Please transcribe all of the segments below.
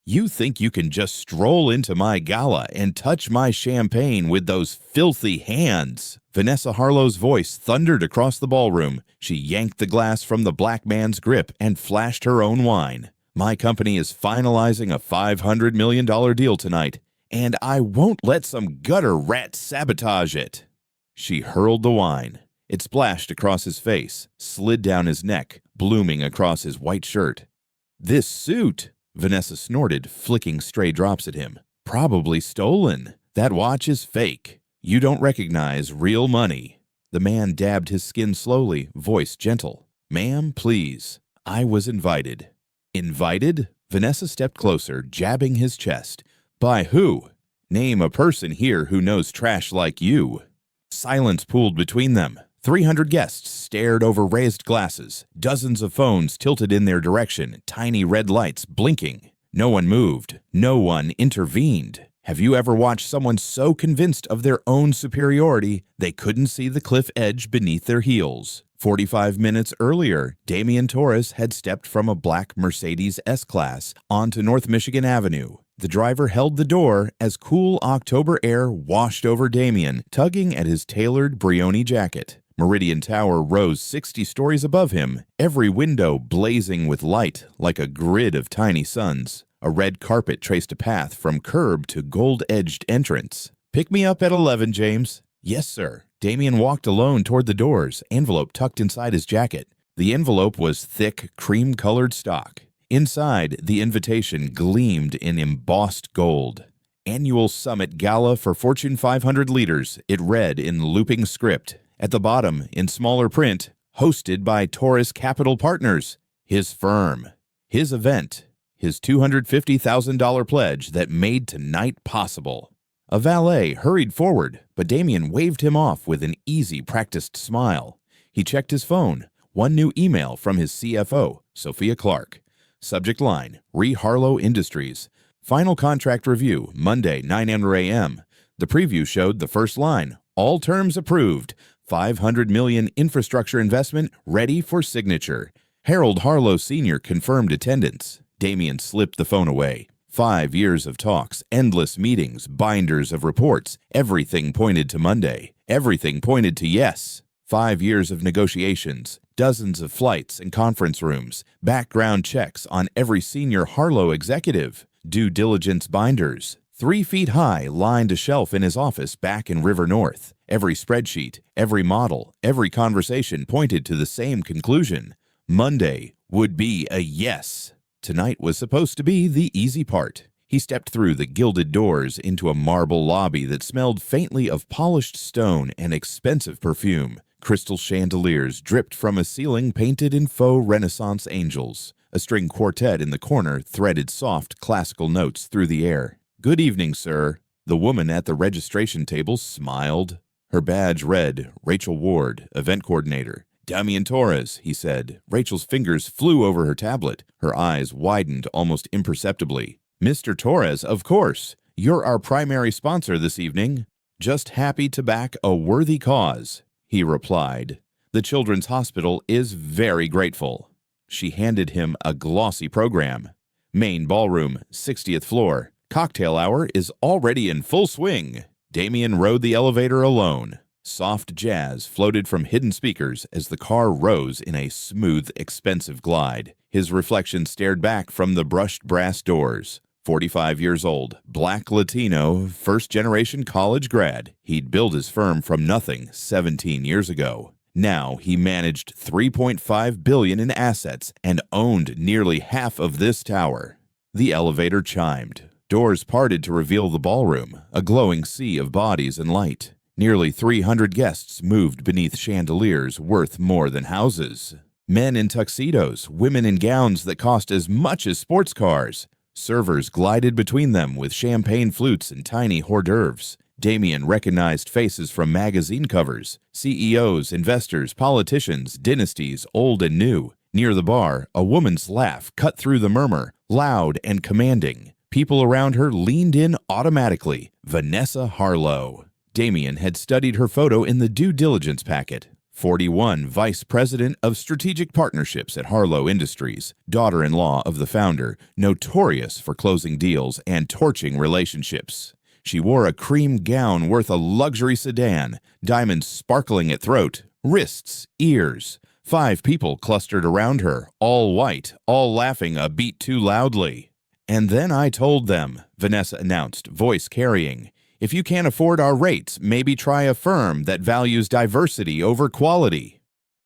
You think you can just stroll into my gala and touch my champagne with those filthy hands? Vanessa Harlow's voice thundered across the ballroom. She yanked the glass from the black man's grip and flashed her own wine. My company is finalizing a $500 million deal tonight, and I won't let some gutter rat sabotage it. She hurled the wine. It splashed across his face, slid down his neck, blooming across his white shirt. This suit, Vanessa snorted, flicking stray drops at him. Probably stolen. That watch is fake. You don't recognize real money. The man dabbed his skin slowly, voice gentle. Ma'am, please. I was invited. Invited? Vanessa stepped closer, jabbing his chest. By who? Name a person here who knows trash like you. Silence pooled between them. 300 guests stared over raised glasses, dozens of phones tilted in their direction, tiny red lights blinking. No one moved. No one intervened. Have you ever watched someone so convinced of their own superiority they couldn't see the cliff edge beneath their heels? 45 minutes earlier, Damian Torres had stepped from a black Mercedes S-Class onto North Michigan Avenue. The driver held the door as cool October air washed over Damian, tugging at his tailored Brioni jacket. Meridian Tower rose 60 stories above him, every window blazing with light like a grid of tiny suns. A red carpet traced a path from curb to gold-edged entrance. Pick me up at 11, James. Yes, sir. Damian walked alone toward the doors, envelope tucked inside his jacket. The envelope was thick, cream-colored stock. Inside, the invitation gleamed in embossed gold. Annual Summit Gala for Fortune 500 Leaders, it read in looping script. At the bottom, in smaller print, hosted by Taurus Capital Partners, his firm, his event, his $250,000 pledge that made tonight possible. A valet hurried forward, but Damian waved him off with an easy, practiced smile. He checked his phone. One new email from his CFO, Sophia Clark. Subject line, Harlow Industries. Final contract review, Monday, 9 a.m. The preview showed the first line, all terms approved. $500 million infrastructure investment ready for signature. Harold Harlow Sr. confirmed attendance. Damian slipped the phone away. 5 years of talks, endless meetings, binders of reports. Everything pointed to Monday. Everything pointed to yes. 5 years of negotiations, dozens of flights and conference rooms, background checks on every senior Harlow executive, due diligence binders. 3 feet high lined a shelf in his office back in River North. Every spreadsheet, every model, every conversation pointed to the same conclusion. Monday would be a yes. Tonight was supposed to be the easy part. He stepped through the gilded doors into a marble lobby that smelled faintly of polished stone and expensive perfume. Crystal chandeliers dripped from a ceiling painted in faux Renaissance angels. A string quartet in the corner threaded soft classical notes through the air. Good evening, sir. The woman at the registration table smiled. Her badge read, Rachel Ward, event coordinator. Damian Torres, he said. Rachel's fingers flew over her tablet. Her eyes widened almost imperceptibly. Mr. Torres, of course. You're our primary sponsor this evening. Just happy to back a worthy cause, he replied. The Children's Hospital is very grateful. She handed him a glossy program. Main ballroom, 60th floor. Cocktail hour is already in full swing. Damian rode the elevator alone. Soft jazz floated from hidden speakers as the car rose in a smooth, expensive glide. His reflection stared back from the brushed brass doors. 45 years old, black Latino, first-generation college grad. He'd built his firm from nothing 17 years ago. Now he managed $3.5 billion in assets and owned nearly half of this tower. The elevator chimed. Doors parted to reveal the ballroom, a glowing sea of bodies and light. Nearly 300 guests moved beneath chandeliers worth more than houses. Men in tuxedos, women in gowns that cost as much as sports cars. Servers glided between them with champagne flutes and tiny hors d'oeuvres. Damian recognized faces from magazine covers, CEOs, investors, politicians, dynasties, old and new. Near the bar, a woman's laugh cut through the murmur, loud and commanding. People around her leaned in automatically. Vanessa Harlow. Damian had studied her photo in the due diligence packet. 41, Vice President of Strategic Partnerships at Harlow Industries, daughter-in-law of the founder, notorious for closing deals and torching relationships. She wore a cream gown worth a luxury sedan, diamonds sparkling at throat, wrists, ears. 5 people clustered around her, all white, all laughing a beat too loudly. "And then I told them," Vanessa announced, voice carrying, "if you can't afford our rates, maybe try a firm that values diversity over quality."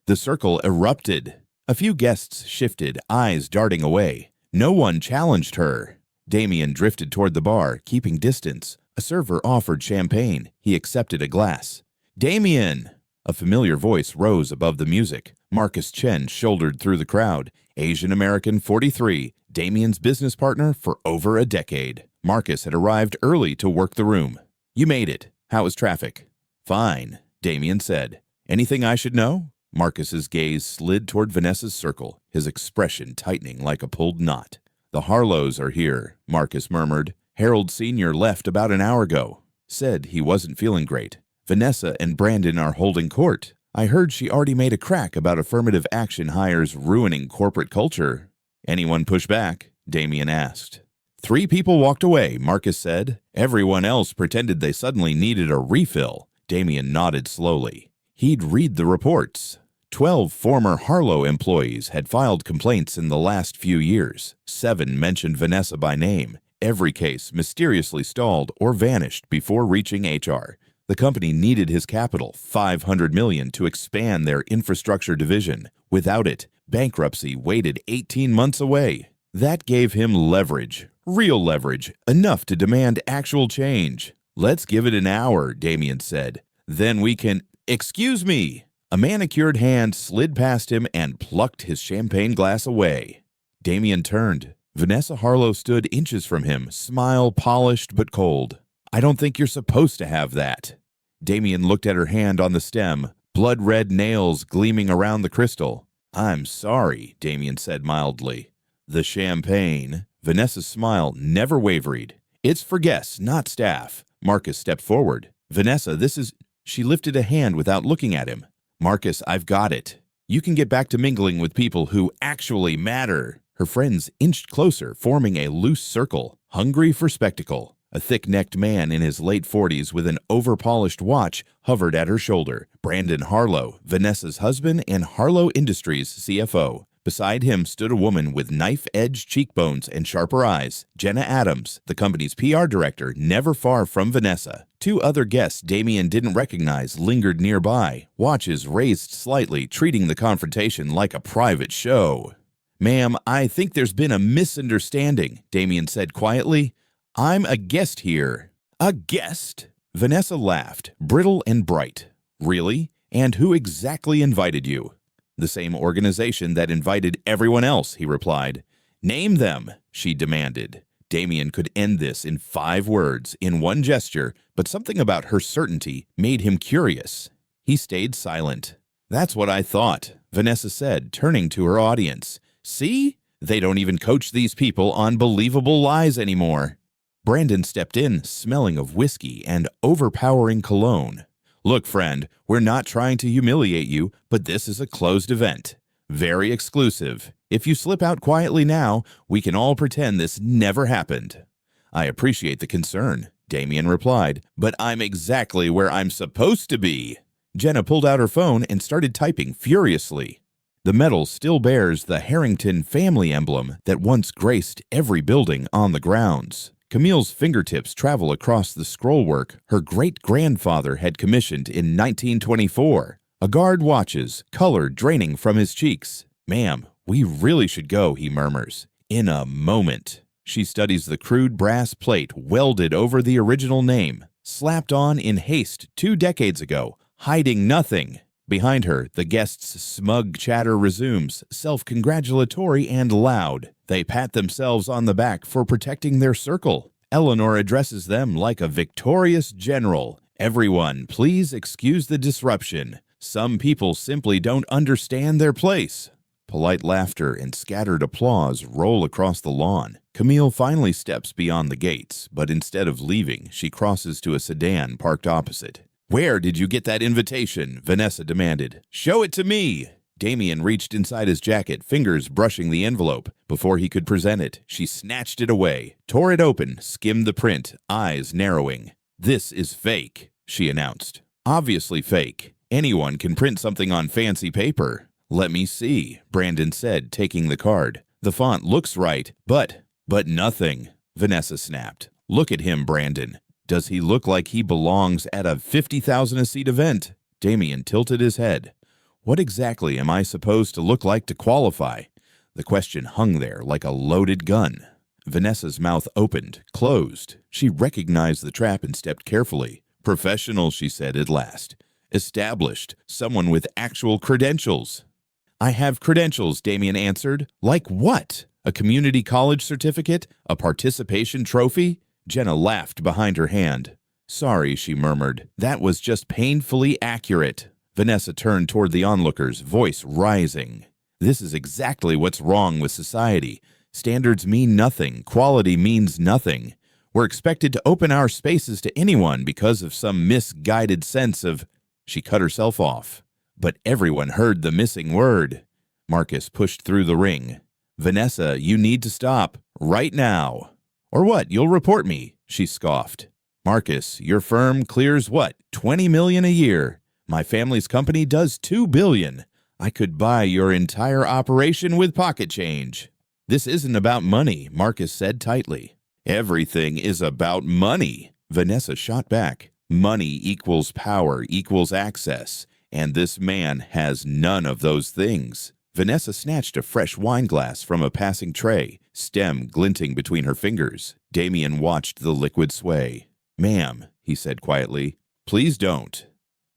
The circle erupted. A few guests shifted, eyes darting away. No one challenged her. Damien drifted toward the bar, keeping distance. A server offered champagne. He accepted a glass. "Damien!" A familiar voice rose above the music. Marcus Chen shouldered through the crowd. Asian American, 43, Damien's business partner for over a decade. Marcus had arrived early to work the room. "You made it. How was traffic?" "Fine," Damien said. "Anything I should know?" Marcus's gaze slid toward Vanessa's circle, his expression tightening like a pulled knot. "The Harlows are here," Marcus murmured. "Harold Sr. left about an hour ago. Said he wasn't feeling great. Vanessa and Brandon are holding court. I heard she already made a crack about affirmative action hires ruining corporate culture." "Anyone push back?" Damien asked. 3 people walked away, Marcus said. Everyone else pretended they suddenly needed a refill. Damien nodded slowly. He'd read the reports. 12 former Harlow employees had filed complaints in the last few years. 7 mentioned Vanessa by name. Every case mysteriously stalled or vanished before reaching HR. The company needed his capital, $500 million, to expand their infrastructure division. Without it, bankruptcy waited 18 months away. That gave him leverage, real leverage, enough to demand actual change. "Let's give it an hour," Damien said. "Then we can—" "Excuse me!" A manicured hand slid past him and plucked his champagne glass away. Damien turned. Vanessa Harlow stood inches from him, smile polished but cold. "I don't think you're supposed to have that." Damien looked at her hand on the stem, blood-red nails gleaming around the crystal. "I'm sorry," Damien said mildly. "The champagne." Vanessa's smile never wavered. "It's for guests, not staff." Marcus stepped forward. "Vanessa, this is—" She lifted a hand without looking at him. "Marcus, I've got it. You can get back to mingling with people who actually matter." Her friends inched closer, forming a loose circle, hungry for spectacle. A thick-necked man in his late 40s with an over-polished watch hovered at her shoulder. Brandon Harlow, Vanessa's husband and Harlow Industries CFO. Beside him stood a woman with knife-edged cheekbones and sharper eyes, Jenna Adams, the company's PR director, never far from Vanessa. 2 other guests Damien didn't recognize lingered nearby, watches raised slightly, treating the confrontation like a private show. "Ma'am, I think there's been a misunderstanding," Damien said quietly. "I'm a guest here." "A guest?" Vanessa laughed, brittle and bright. "Really? And who exactly invited you?" "The same organization that invited everyone else," he replied. "Name them," she demanded. Damien could end this in 5 words, in one gesture, but something about her certainty made him curious. He stayed silent. "That's what I thought," Vanessa said, turning to her audience. "See? They don't even coach these people on believable lies anymore." Brandon stepped in, smelling of whiskey and overpowering cologne. "Look, friend, we're not trying to humiliate you, but this is a closed event. Very exclusive. If you slip out quietly now, we can all pretend this never happened." "I appreciate the concern," Damien replied, "but I'm exactly where I'm supposed to be." Jenna pulled out her phone and started typing furiously. The medal still bears the Harrington family emblem that once graced every building on the grounds. Camille's fingertips travel across the scrollwork her great-grandfather had commissioned in 1924. A guard watches, color draining from his cheeks. "Ma'am, we really should go," he murmurs. "In a moment." She studies the crude brass plate welded over the original name, slapped on in haste 2 decades ago, hiding nothing. Behind her, the guests' smug chatter resumes, self-congratulatory and loud. They pat themselves on the back for protecting their circle. Eleanor addresses them like a victorious general. "Everyone, please excuse the disruption. Some people simply don't understand their place." Polite laughter and scattered applause roll across the lawn. Camille finally steps beyond the gates, but instead of leaving, she crosses to a sedan parked opposite. Where did you get that invitation? Vanessa demanded. Show it to me. Damien reached inside his jacket, fingers brushing the envelope. Before he could present it, she snatched it away, tore it open, skimmed the print, eyes narrowing. This is fake, she announced. Obviously fake. Anyone can print something on fancy paper. Let me see, Brandon said, taking the card. The font looks right, but nothing, Vanessa snapped. Look at him, Brandon. Does he look like he belongs at a 50,000-a-seat event? Damien tilted his head. What exactly am I supposed to look like to qualify? The question hung there like a loaded gun. Vanessa's mouth opened, closed. She recognized the trap and stepped carefully. Professional, she said at last. Established. Someone with actual credentials. I have credentials, Damien answered. Like what? A community college certificate? A participation trophy? Jenna laughed behind her hand. Sorry, she murmured. That was just painfully accurate. Vanessa turned toward the onlookers, voice rising. This is exactly what's wrong with society. Standards mean nothing. Quality means nothing. We're expected to open our spaces to anyone because of some misguided sense of... She cut herself off. But everyone heard the missing word. Marcus pushed through the ring. Vanessa, you need to stop. Right now. Or what, you'll report me, she scoffed. Marcus, your firm clears what, $20 million a year? My family's company does $2 billion. I could buy your entire operation with pocket change. This isn't about money, Marcus said tightly. Everything is about money, Vanessa shot back. Money equals power equals access, and this man has none of those things. Vanessa snatched a fresh wine glass from a passing tray, stem glinting between her fingers. Damien watched the liquid sway. Ma'am, he said quietly, please don't.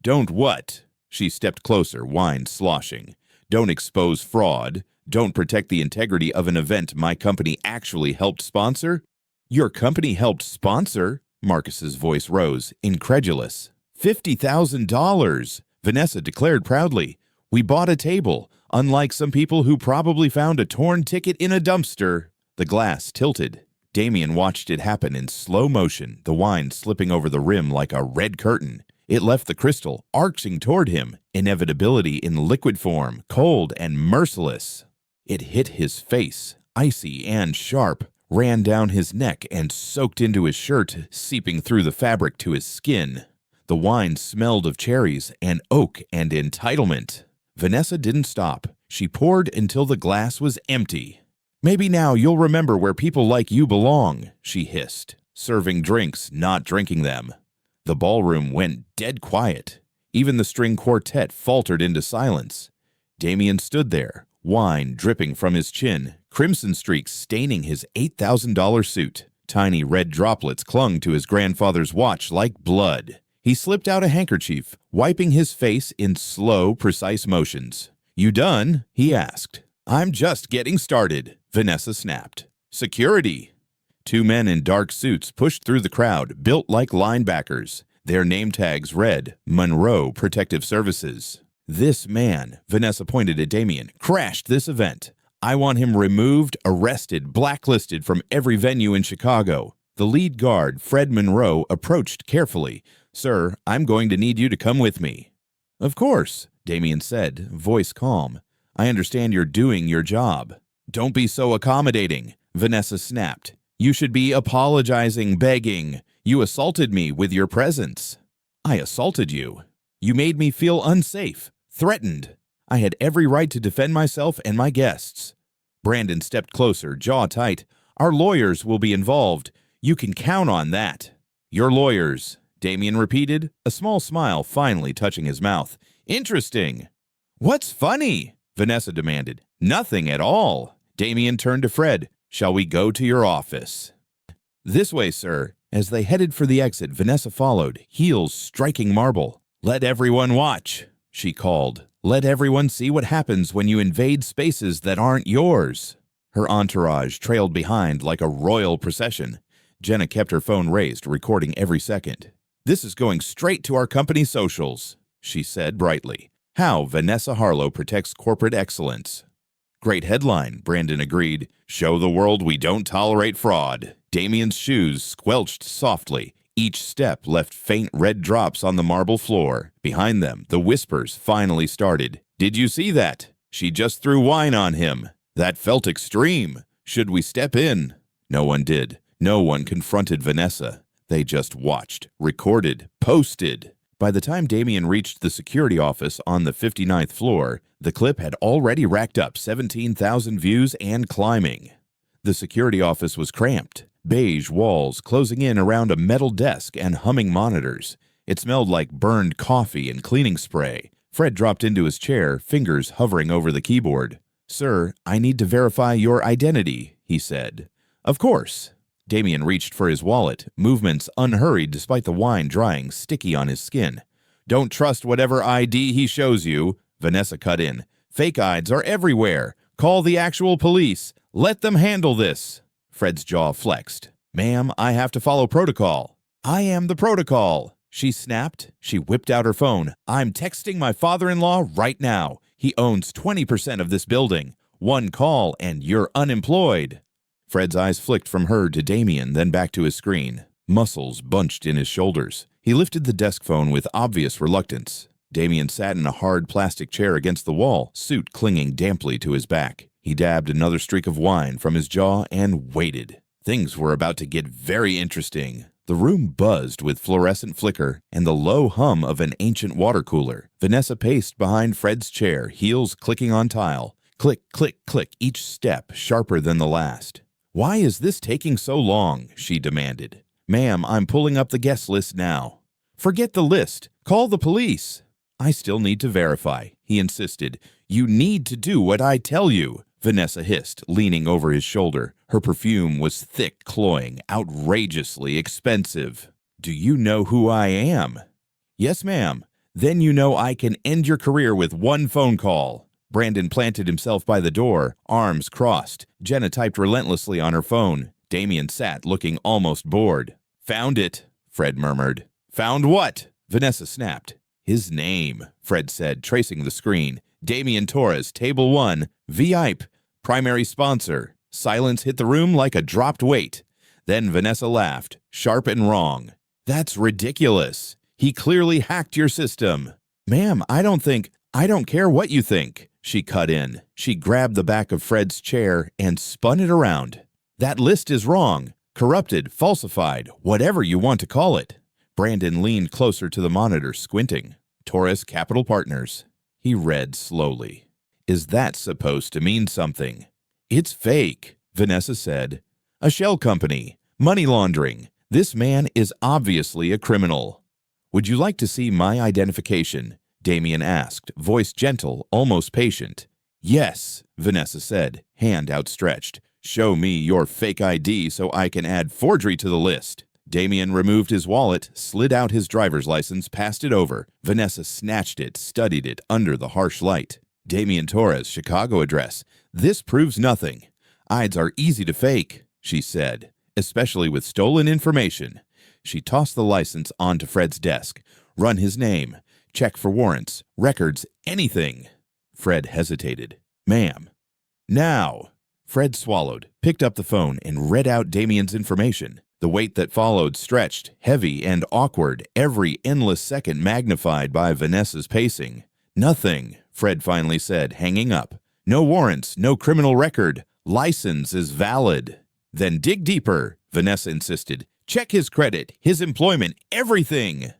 Don't what? She stepped closer, wine sloshing. Don't expose fraud. Don't protect the integrity of an event my company actually helped sponsor. Your company helped sponsor? Marcus's voice rose, incredulous. $50,000, Vanessa declared proudly. We bought a table, unlike some people who probably found a torn ticket in a dumpster. The glass tilted. Damien watched it happen in slow motion, the wine slipping over the rim like a red curtain. It left the crystal, arching toward him, inevitability in liquid form, cold and merciless. It hit his face, icy and sharp, ran down his neck and soaked into his shirt, seeping through the fabric to his skin. The wine smelled of cherries and oak and entitlement. Vanessa didn't stop. She poured until the glass was empty. Maybe now you'll remember where people like you belong, she hissed, serving drinks, not drinking them. The ballroom went dead quiet. Even the string quartet faltered into silence. Damien stood there, wine dripping from his chin, crimson streaks staining his $8,000 suit. Tiny red droplets clung to his grandfather's watch like blood. He slipped out a handkerchief, wiping his face in slow, precise motions. You done? He asked. I'm just getting started, Vanessa snapped. Security! Two men in dark suits pushed through the crowd, built like linebackers. Their name tags read, Monroe Protective Services. This man, Vanessa pointed at Damien, crashed this event. I want him removed, arrested, blacklisted from every venue in Chicago. The lead guard, Fred Monroe, approached carefully. Sir, I'm going to need you to come with me. Of course, Damien said, voice calm. I understand you're doing your job. Don't be so accommodating, Vanessa snapped. You should be apologizing, begging. You assaulted me with your presence. I assaulted you. You made me feel unsafe, threatened. I had every right to defend myself and my guests. Brandon stepped closer, jaw tight. Our lawyers will be involved. You can count on that. Your lawyers, Damien repeated, a small smile finally touching his mouth. Interesting. What's funny? Vanessa demanded. Nothing at all. Damien turned to Fred. Shall we go to your office? This way, sir. As they headed for the exit, Vanessa followed, heels striking marble. Let everyone watch, she called. Let everyone see what happens when you invade spaces that aren't yours. Her entourage trailed behind like a royal procession. Jenna kept her phone raised, recording every second. This is going straight to our company socials, she said brightly. How Vanessa Harlow protects corporate excellence. Great headline, Brandon agreed. Show the world we don't tolerate fraud. Damien's shoes squelched softly. Each step left faint red drops on the marble floor. Behind them, the whispers finally started. "Did you see that? She just threw wine on him. That felt extreme. Should we step in?" No one did. No one confronted Vanessa. They just watched, recorded, posted. By the time Damien reached the security office on the 59th floor, the clip had already racked up 17,000 views and climbing. The security office was cramped, beige walls closing in around a metal desk and humming monitors. It smelled like burned coffee and cleaning spray. Fred dropped into his chair, fingers hovering over the keyboard. "Sir, I need to verify your identity," he said. "Of course." Damien reached for his wallet, movements unhurried despite the wine drying sticky on his skin. "Don't trust whatever ID he shows you," Vanessa cut in. "Fake IDs are everywhere. Call the actual police. Let them handle this." Fred's jaw flexed. "Ma'am, I have to follow protocol." "I am the protocol," she snapped. She whipped out her phone. "I'm texting my father-in-law right now. He owns 20% of this building. One call and you're unemployed." Fred's eyes flicked from her to Damien, then back to his screen. Muscles bunched in his shoulders. He lifted the desk phone with obvious reluctance. Damien sat in a hard plastic chair against the wall, suit clinging damply to his back. He dabbed another streak of wine from his jaw and waited. Things were about to get very interesting. The room buzzed with fluorescent flicker and the low hum of an ancient water cooler. Vanessa paced behind Fred's chair, heels clicking on tile. Click, click, click, each step sharper than the last. "Why is this taking so long?" she demanded. "Ma'am, I'm pulling up the guest list now." "Forget the list. Call the police." "I still need to verify," he insisted. "You need to do what I tell you," Vanessa hissed, leaning over his shoulder. Her perfume was thick, cloying, outrageously expensive. "Do you know who I am?" "Yes, ma'am." "Then you know I can end your career with one phone call." Brandon planted himself by the door, arms crossed. Jenna typed relentlessly on her phone. Damien sat, looking almost bored. "Found it," Fred murmured. "Found what?" Vanessa snapped. "His name," Fred said, tracing the screen. "Damien Torres, Table 1, VIP, primary sponsor." Silence hit the room like a dropped weight. Then Vanessa laughed, sharp and wrong. "That's ridiculous. He clearly hacked your system." "Ma'am, I don't care what you think," she cut in. She grabbed the back of Fred's chair and spun it around. "That list is wrong. Corrupted, falsified, whatever you want to call it." Brandon leaned closer to the monitor, squinting. "Torres Capital Partners." He read slowly. "Is that supposed to mean something?" "It's fake," Vanessa said. "A shell company. Money laundering. This man is obviously a criminal." "Would you like to see my identification?" Damien asked, voice gentle, almost patient. "Yes," Vanessa said, hand outstretched. "Show me your fake ID so I can add forgery to the list." Damien removed his wallet, slid out his driver's license, passed it over. Vanessa snatched it, studied it under the harsh light. "Damien Torres, Chicago address. This proves nothing. IDs are easy to fake," she said, "especially with stolen information." She tossed the license onto Fred's desk. "Run his name. Check for warrants, records, anything." Fred hesitated. "Ma'am." "Now." Fred swallowed, picked up the phone, and read out Damien's information. The wait that followed stretched, heavy and awkward, every endless second magnified by Vanessa's pacing. "Nothing," Fred finally said, hanging up. "No warrants, no criminal record. License is valid." "Then dig deeper," Vanessa insisted. "Check his credit, his employment, everything."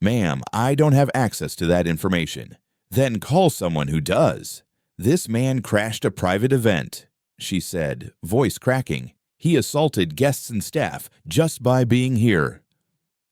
"Ma'am, I don't have access to that information." "Then call someone who does." "This man crashed a private event," she said, voice cracking. "He assaulted guests and staff just by being here."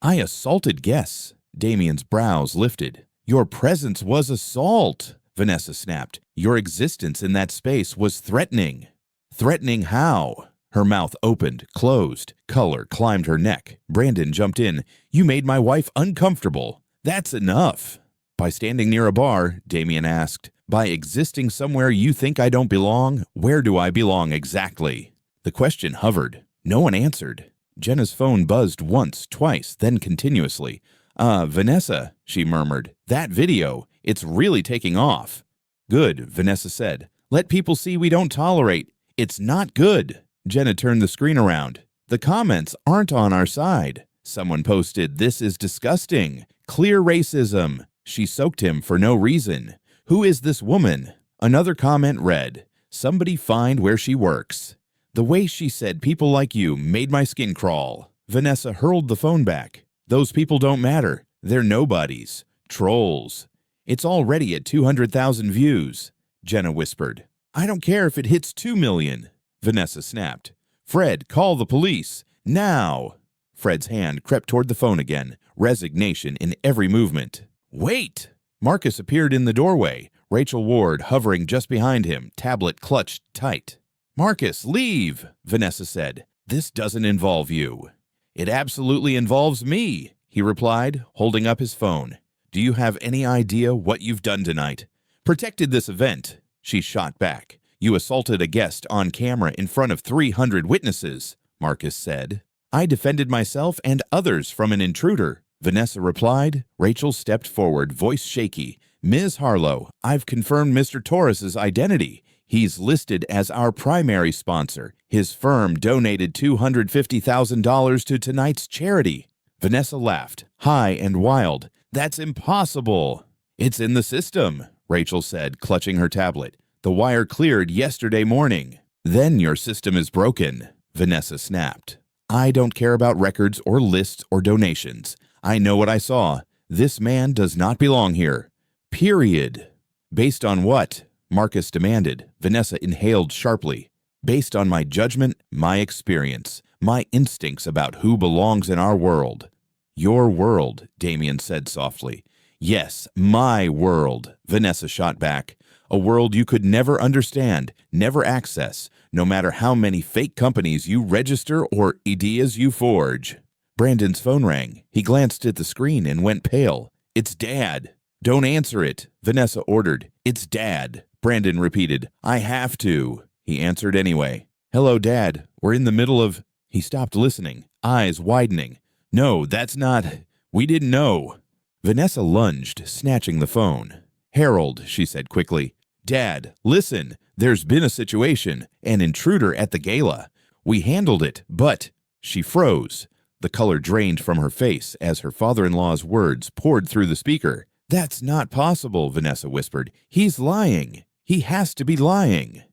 "I assaulted guests?" Damien's brows lifted. "Your presence was assault," Vanessa snapped. "Your existence in that space was threatening." "Threatening how?" Her mouth opened, closed. Color climbed her neck. Brandon jumped in. "You made my wife uncomfortable. That's enough." "By standing near a bar," Damien asked. "By existing somewhere you think I don't belong? Where do I belong exactly?" The question hovered. No one answered. Jenna's phone buzzed once, twice, then continuously. Vanessa," she murmured. "That video, it's really taking off." "Good," Vanessa said. "Let people see we don't tolerate." "It's not good." Jenna turned the screen around. "The comments aren't on our side." Someone posted, "This is disgusting. Clear racism." She soaked him for no reason. "Who is this woman?" Another comment read, "Somebody find where she works." The way she said "people like you" made my skin crawl. Vanessa hurled the phone back. "Those people don't matter. They're nobodies. Trolls." "It's already at 200,000 views," Jenna whispered. "I don't care if it hits 2 million. Vanessa snapped. "Fred, call the police. Now!" Fred's hand crept toward the phone again, resignation in every movement. "Wait!" Marcus appeared in the doorway, Rachel Ward hovering just behind him, tablet clutched tight. "Marcus, leave," Vanessa said. "This doesn't involve you." "It absolutely involves me," he replied, holding up his phone. "Do you have any idea what you've done tonight?" "Protected this event," she shot back. "You assaulted a guest on camera in front of 300 witnesses," Marcus said. "I defended myself and others from an intruder," Vanessa replied. Rachel stepped forward, voice shaky. "Ms. Harlow, I've confirmed Mr. Torres's identity. He's listed as our primary sponsor. His firm donated $250,000 to tonight's charity." Vanessa laughed, high and wild. "That's impossible." "It's in the system," Rachel said, clutching her tablet. "The wire cleared yesterday morning." "Then your system is broken," Vanessa snapped. "I don't care about records or lists or donations. I know what I saw. This man does not belong here. Period." "Based on what?" Marcus demanded. Vanessa inhaled sharply. "Based on my judgment, my experience, my instincts about who belongs in our world." "Your world," Damien said softly. "Yes, my world," Vanessa shot back. "A world you could never understand, never access, no matter how many fake companies you register or ideas you forge." Brandon's phone rang. He glanced at the screen and went pale. "It's Dad." "Don't answer it," Vanessa ordered. "It's Dad," Brandon repeated. "I have to." He answered anyway. "Hello, Dad. We're in the middle of—" He stopped listening, eyes widening. "No, that's not— We didn't know." Vanessa lunged, snatching the phone. "Harold," she said quickly. "Dad, listen. There's been a situation, an intruder at the gala. We handled it, but—" She froze. The color drained from her face as her father-in-law's words poured through the speaker. "That's not possible," Vanessa whispered. "He's lying. He has to be lying."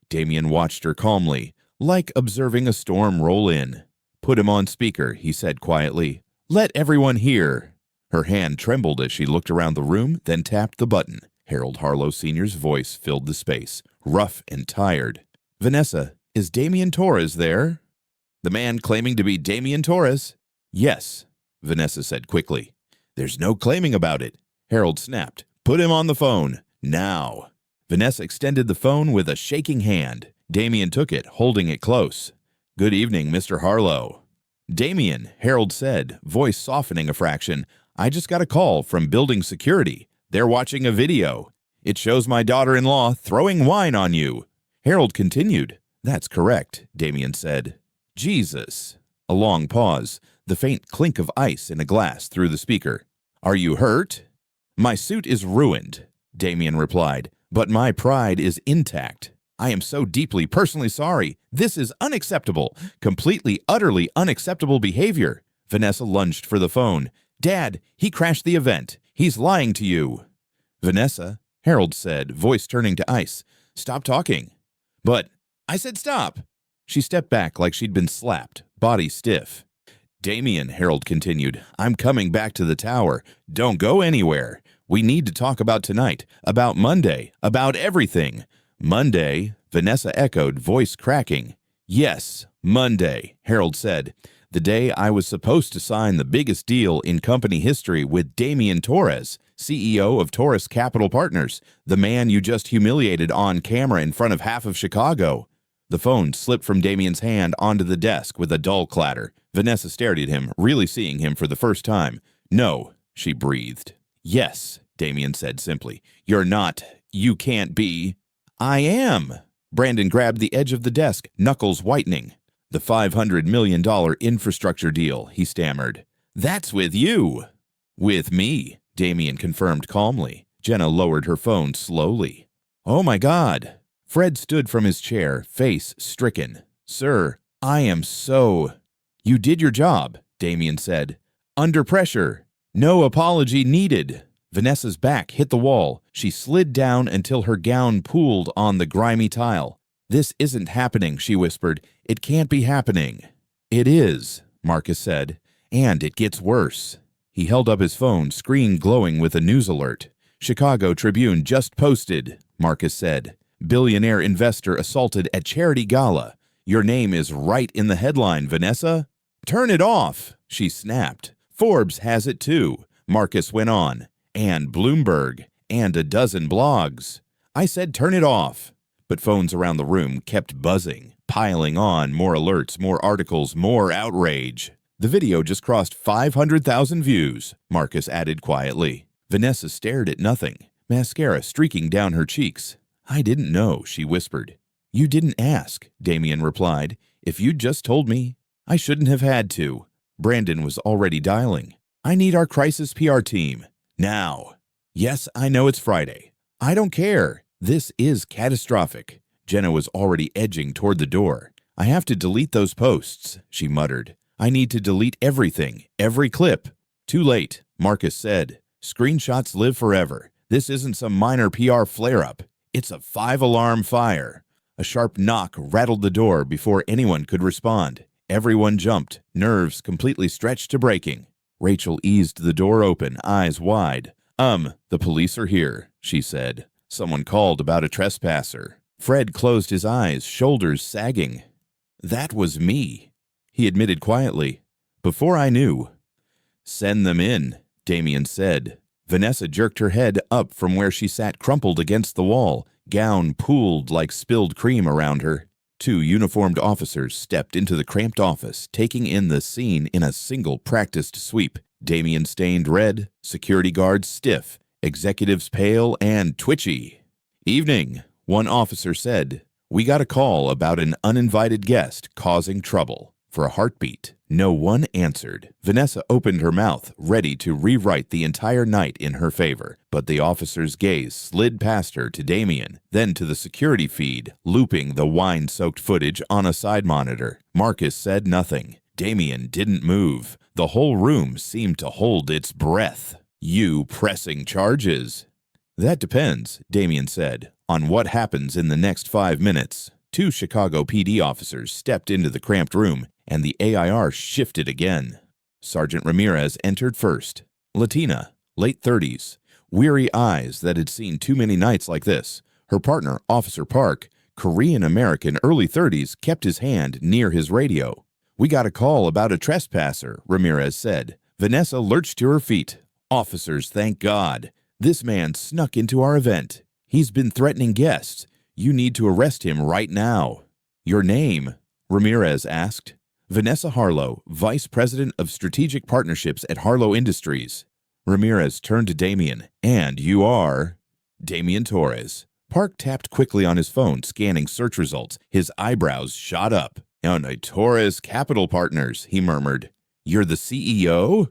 Damien watched her calmly, like observing a storm roll in. "Put him on speaker," he said quietly. "Let everyone hear." Her hand trembled as she looked around the room, then tapped the button. Harold Harlow Sr.'s voice filled the space, rough and tired. "Vanessa, is Damien Torres there?" "The man claiming to be Damien Torres?" "Yes," Vanessa said quickly. "There's no claiming about it," Harold snapped. "Put him on the phone, now." Vanessa extended the phone with a shaking hand. Damien took it, holding it close. "Good evening, Mr. Harlow." "Damien," Harold said, voice softening a fraction. "I just got a call from building security. They're watching a video. It shows my daughter-in-law throwing wine on you." Harold continued. "That's correct," Damien said. "Jesus." A long pause, the faint clink of ice in a glass through the speaker. "Are you hurt?" "My suit is ruined," Damien replied, "but my pride is intact. I am so deeply personally sorry. This is unacceptable. Completely, utterly unacceptable behavior." Vanessa lunged for the phone. "Dad, he crashed the event. He's lying to you." "Vanessa," Harold said, voice turning to ice. "Stop talking." "But—" "I said stop." She stepped back like she'd been slapped, body stiff. "Damien," Harold continued, "I'm coming back to the tower. Don't go anywhere. We need to talk about tonight, about Monday, about everything." "Monday," Vanessa echoed, voice cracking. "Yes, Monday," Harold said. "The day I was supposed to sign the biggest deal in company history with Damien Torres, CEO of Taurus Capital Partners, the man you just humiliated on camera in front of half of Chicago." The phone slipped from Damien's hand onto the desk with a dull clatter. Vanessa stared at him, really seeing him for the first time. "No," she breathed. "Yes," Damien said simply. You can't be." "I am." Brandon grabbed the edge of the desk, knuckles whitening. "The $500 million infrastructure deal," he stammered. "That's with you." "With me," Damien confirmed calmly. Jenna lowered her phone slowly. "Oh my God." Fred stood from his chair, face stricken. "Sir, I am so—" "You did your job," Damien said. "Under pressure. No apology needed." Vanessa's back hit the wall. She slid down until her gown pooled on the grimy tile. "This isn't happening," she whispered. "It can't be happening." "It is," Marcus said, "and it gets worse." He held up his phone, screen glowing with a news alert. "Chicago Tribune just posted," Marcus said. "Billionaire investor assaulted at charity gala. Your name is right in the headline, Vanessa." "Turn it off," she snapped. "Forbes has it too," Marcus went on. "And Bloomberg, and a dozen blogs." "I said turn it off." But phones around the room kept buzzing, piling on, more alerts, more articles, more outrage. "The video just crossed 500,000 views," Marcus added quietly. Vanessa stared at nothing, mascara streaking down her cheeks. "I didn't know," she whispered. "You didn't ask," Damien replied. "If you'd just told me, I shouldn't have had to." Brandon was already dialing. "I need our crisis PR team. Now." "Yes, I know it's Friday. I don't care. This is catastrophic." Jenna was already edging toward the door. "I have to delete those posts," she muttered. "I need to delete everything, every clip." "Too late," Marcus said. "Screenshots live forever. This isn't some minor PR flare-up. It's a 5-alarm fire." A sharp knock rattled the door before anyone could respond. Everyone jumped, nerves completely stretched to breaking. Rachel eased the door open, eyes wide. The police are here," she said. "Someone called about a trespasser." Fred closed his eyes, shoulders sagging. "That was me," he admitted quietly. "Before I knew." "Send them in," Damien said. Vanessa jerked her head up from where she sat crumpled against the wall, gown pooled like spilled cream around her. 2 uniformed officers stepped into the cramped office, taking in the scene in a single practiced sweep. Damien stained red, security guards stiff, executives pale and twitchy. "Evening," one officer said. "We got a call about an uninvited guest causing trouble." For a heartbeat, no one answered. Vanessa opened her mouth, ready to rewrite the entire night in her favor, but the officer's gaze slid past her to Damien, then to the security feed, looping the wine-soaked footage on a side monitor. Marcus said nothing. Damien didn't move. The whole room seemed to hold its breath. "You pressing charges?" "That depends," Damien said, "on what happens in the next 5 minutes." 2 Chicago PD officers stepped into the cramped room, and the AIR shifted again. Sergeant Ramirez entered first. Latina, late 30s, weary eyes that had seen too many nights like this. Her partner, Officer Park, Korean-American, early 30s, kept his hand near his radio. "We got a call about a trespasser," Ramirez said. Vanessa lurched to her feet. "Officers, thank God. This man snuck into our event. He's been threatening guests. You need to arrest him right now." "Your name?" Ramirez asked. "Vanessa Harlow, Vice President of Strategic Partnerships at Harlow Industries." Ramirez turned to Damien. "And you are?" "Damien Torres." Park tapped quickly on his phone, scanning search results. His eyebrows shot up. "Torres Capital Partners," he murmured. "You're the CEO?"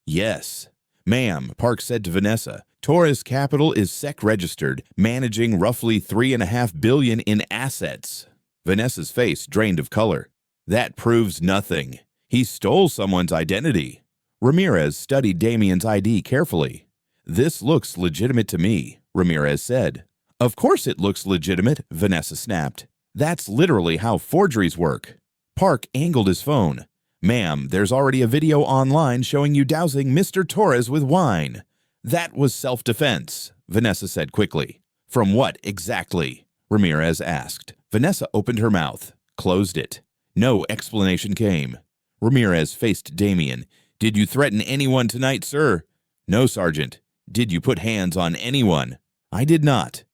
"Yes." "Ma'am," Park said to Vanessa, "Torres Capital is SEC-registered, managing roughly $3.5 billion in assets." Vanessa's face drained of color. "That proves nothing. He stole someone's identity." Ramirez studied Damien's ID carefully. "This looks legitimate to me," Ramirez said. "Of course it looks legitimate," Vanessa snapped. "That's literally how forgeries work." Park angled his phone. "Ma'am, there's already a video online showing you dousing Mr. Torres with wine." "That was self-defense," Vanessa said quickly. "From what exactly?" Ramirez asked. Vanessa opened her mouth, closed it. No explanation came. Ramirez faced Damien. "Did you threaten anyone tonight, sir?" "No, Sergeant." "Did you put hands on anyone?" "I did not."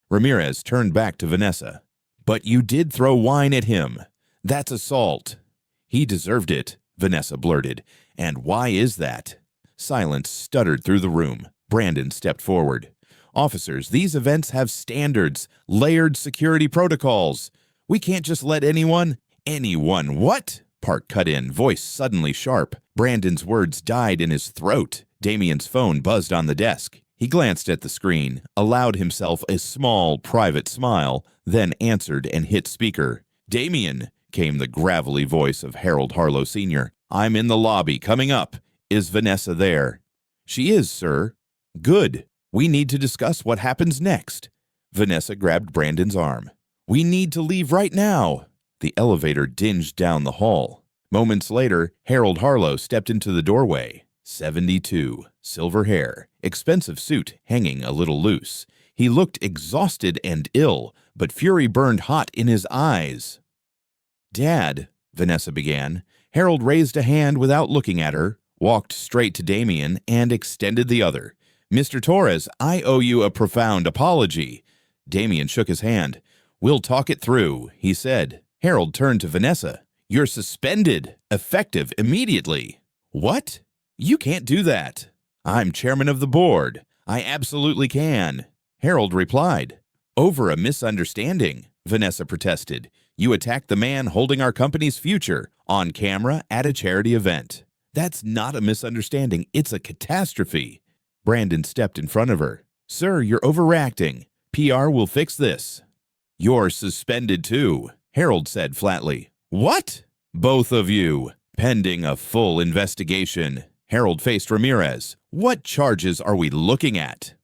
Ramirez turned back to Vanessa. "But you did throw wine at him. That's assault." "He deserved it," Vanessa blurted. "And why is that?" Silence stuttered through the room. Brandon stepped forward. "Officers, these events have standards, layered security protocols. We can't just let anyone—" "Anyone what?" Park cut in, voice suddenly sharp. Brandon's words died in his throat. Damien's phone buzzed on the desk. He glanced at the screen, allowed himself a small, private smile, then answered and hit speaker. "Damien," came the gravelly voice of Harold Harlow Sr., I'm in the lobby, coming up. Is Vanessa there?" "She is, sir." "Good. We need to discuss what happens next." Vanessa grabbed Brandon's arm. "We need to leave right now." The elevator dinged down the hall. Moments later, Harold Harlow stepped into the doorway. 72, silver hair, expensive suit hanging a little loose. He looked exhausted and ill, but fury burned hot in his eyes. "Dad," Vanessa began. Harold raised a hand without looking at her, walked straight to Damien, and extended the other. "Mr. Torres, I owe you a profound apology." Damien shook his hand. "We'll talk it through," he said. Harold turned to Vanessa. "You're suspended, effective immediately." "What? You can't do that." "I'm chairman of the board. I absolutely can." Harold replied. "Over a misunderstanding," Vanessa protested. "You attacked the man holding our company's future on camera at a charity event." "That's not a misunderstanding. It's a catastrophe." Brandon stepped in front of her. "Sir, you're overreacting. PR will fix this." "You're suspended too," Harold said flatly. "What?" "Both of you, pending a full investigation." Harold faced Ramirez. "What charges are we looking at?"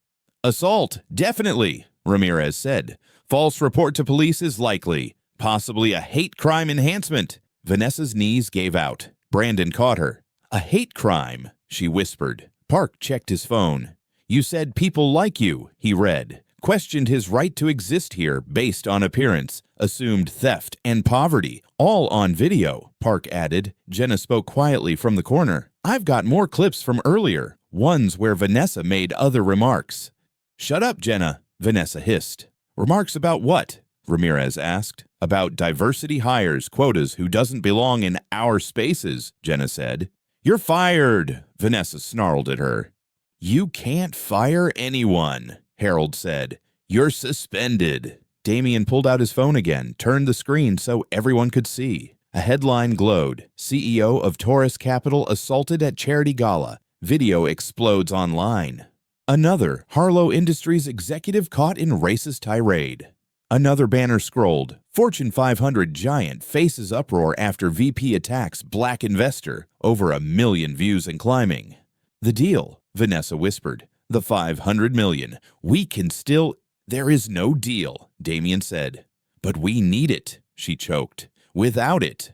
"Assault, definitely," Ramirez said. "False report to police is likely. Possibly a hate crime enhancement." Vanessa's knees gave out. Brandon caught her. "A hate crime," she whispered. Park checked his phone. "You said people like you," he read. "Questioned his right to exist here based on appearance. Assumed theft and poverty, all on video," Park added. Jenna spoke quietly from the corner. "I've got more clips from earlier, ones where Vanessa made other remarks." "Shut up, Jenna," Vanessa hissed. "Remarks about what?" Ramirez asked. "About diversity hires, quotas, who doesn't belong in our spaces," Jenna said. "You're fired," Vanessa snarled at her. "You can't fire anyone," Harold said. "You're suspended." Damien pulled out his phone again, turned the screen so everyone could see. A headline glowed. "CEO of Taurus Capital assaulted at charity gala. Video explodes online." Another, "Harlow Industries executive caught in racist tirade." Another banner scrolled, "Fortune 500 giant faces uproar after VP attacks Black investor. Over 1 million views and climbing." "The deal," Vanessa whispered. "The 500 million. We can still—" "There is no deal," Damien said. "But we need it," she choked. Without it,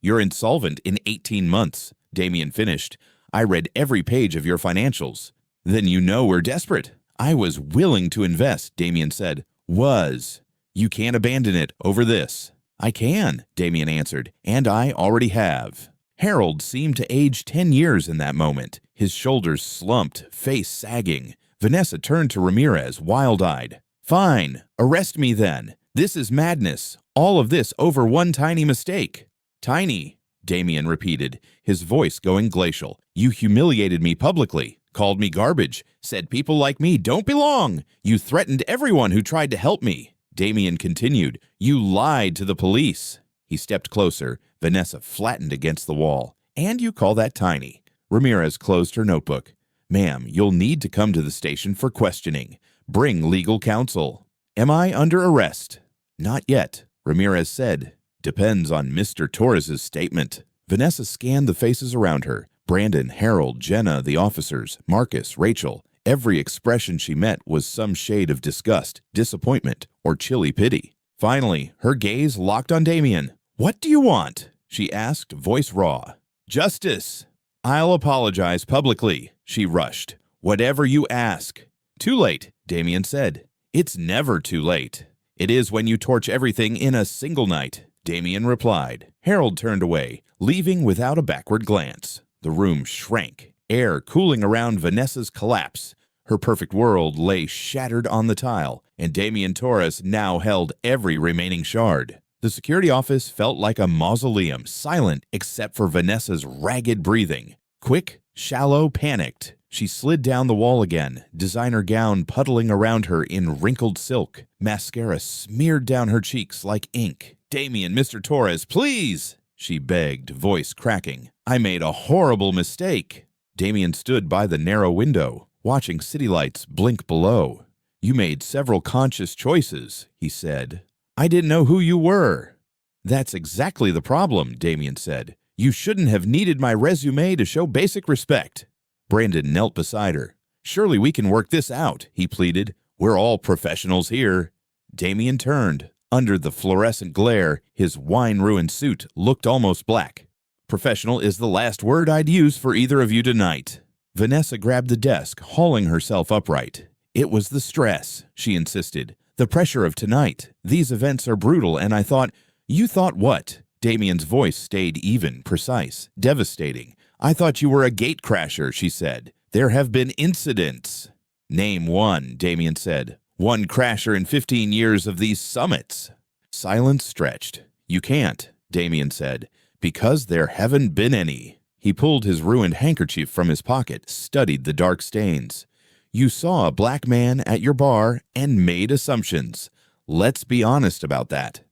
you're insolvent in 18 months," Damien finished. "I read every page of your financials." "Then you know we're desperate." "I was willing to invest," Damien said. "Was. You can't abandon it over this." "I can," Damien answered, "and I already have." Harold seemed to age 10 years in that moment, his shoulders slumped, face sagging. Vanessa turned to Ramirez, wild-eyed. "Fine, arrest me then. This is madness. All of this over one tiny mistake." "Tiny," Damien repeated, his voice going glacial. "You humiliated me publicly, called me garbage, said people like me don't belong. You threatened everyone who tried to help me." Damien continued, "You lied to the police." He stepped closer. Vanessa flattened against the wall. "And you call that tiny?" Ramirez closed her notebook. "Ma'am, you'll need to come to the station for questioning. Bring legal counsel." "Am I under arrest?" "Not yet," Ramirez said. "Depends on Mr. Torres's statement." Vanessa scanned the faces around her. Brandon, Harold, Jenna, the officers, Marcus, Rachel. Every expression she met was some shade of disgust, disappointment, or chilly pity. Finally, her gaze locked on Damien. "What do you want?" she asked, voice raw. "Justice." "I'll apologize publicly," she rushed. "Whatever you ask." "Too late," Damien said. "It's never too late." "It is when you torch everything in a single night," Damien replied. Harold turned away, leaving without a backward glance. The room shrank, air cooling around Vanessa's collapse. Her perfect world lay shattered on the tile, and Damien Torres now held every remaining shard. The security office felt like a mausoleum, silent except for Vanessa's ragged breathing. Quick, shallow, panicked. She slid down the wall again, designer gown puddling around her in wrinkled silk. Mascara smeared down her cheeks like ink. "Damien, Mr. Torres, please!" she begged, voice cracking. "I made a horrible mistake." Damien stood by the narrow window, watching city lights blink below. "You made several conscious choices," he said. "I didn't know who you were." "That's exactly the problem," Damien said. You shouldn't have needed my resume to show basic respect. Brandon knelt beside her. Surely we can work this out, he pleaded. We're all professionals here. Damien turned. Under the fluorescent glare, his wine-ruined suit looked almost black. Professional is the last word I'd use for either of you tonight. Vanessa grabbed the desk, hauling herself upright. It was the stress, she insisted. The pressure of tonight. These events are brutal, and I thought— You thought what? Damien's voice stayed even, precise, devastating. I thought you were a gatecrasher, she said. There have been incidents. Name one, Damien said. One crasher in 15 years of these summits. Silence stretched. You can't, Damien said, because there haven't been any. He pulled his ruined handkerchief from his pocket, studied the dark stains. You saw a black man at your bar and made assumptions. Let's be honest about that.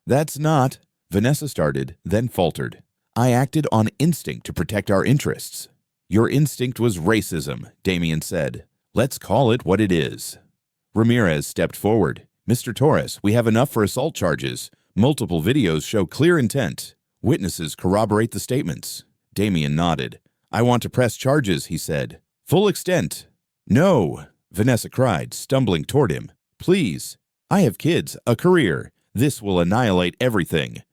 That's not, Vanessa started, then faltered. I acted on instinct to protect our interests. Your instinct was racism, Damien said. Let's call it what it is. Ramirez stepped forward. Mr. Torres, we have enough for assault charges. Multiple videos show clear intent. Witnesses corroborate the statements. Damien nodded. I want to press charges, he said. Full extent. No, Vanessa cried, stumbling toward him. Please. I have kids, a career. This will annihilate everything.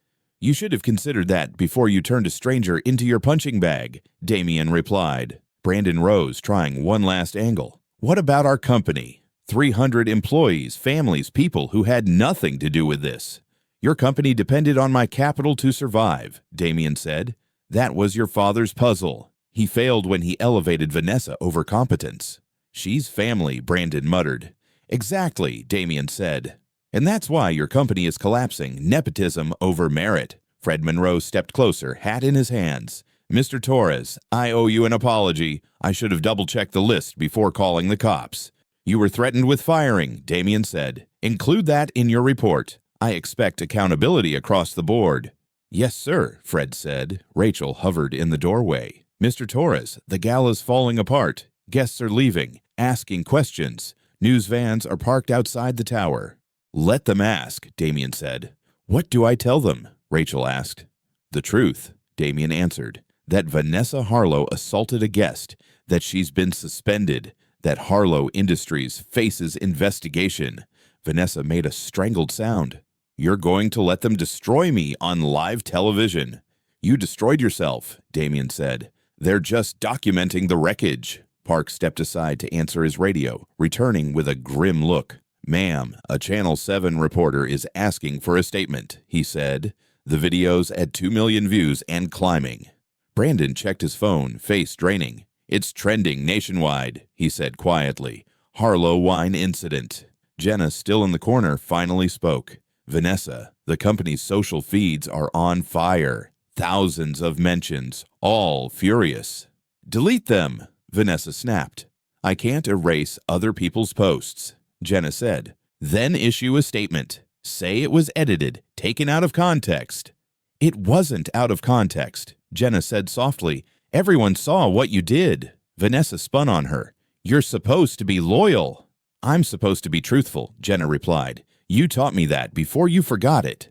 You should have considered that before you turned a stranger into your punching bag, Damien replied. Brandon rose, trying one last angle. What about our company? 300 employees, families, people who had nothing to do with this. Your company depended on my capital to survive, Damien said. That was your father's puzzle. He failed when he elevated Vanessa over competence. She's family, Brandon muttered. Exactly, Damien said. And that's why your company is collapsing, nepotism over merit. Fred Monroe stepped closer, hat in his hands. Mr. Torres, I owe you an apology. I should have double-checked the list before calling the cops. You were threatened with firing, Damien said. Include that in your report. I expect accountability across the board. Yes, sir, Fred said. Rachel hovered in the doorway. Mr. Torres, the gala's falling apart. Guests are leaving, asking questions. News vans are parked outside the tower. Let them ask, Damien said. What do I tell them? Rachel asked. The truth, Damien answered. That Vanessa Harlow assaulted a guest, that she's been suspended, that Harlow Industries faces investigation. Vanessa made a strangled sound. You're going to let them destroy me on live television. You destroyed yourself, Damien said. They're just documenting the wreckage. Park stepped aside to answer his radio, returning with a grim look. Ma'am, a Channel 7 reporter is asking for a statement, he said. The video's at 2 million views and climbing. Brandon checked his phone, face draining. It's trending nationwide, he said quietly. Harlow wine incident. Jenna, still in the corner, finally spoke. Vanessa, the company's social feeds are on fire. Thousands of mentions, all furious. Delete them, Vanessa snapped. I can't erase other people's posts, Jenna said. Then issue a statement. Say it was edited, taken out of context. It wasn't out of context, Jenna said softly. Everyone saw what you did. Vanessa spun on her. You're supposed to be loyal. I'm supposed to be truthful, Jenna replied. You taught me that before you forgot it.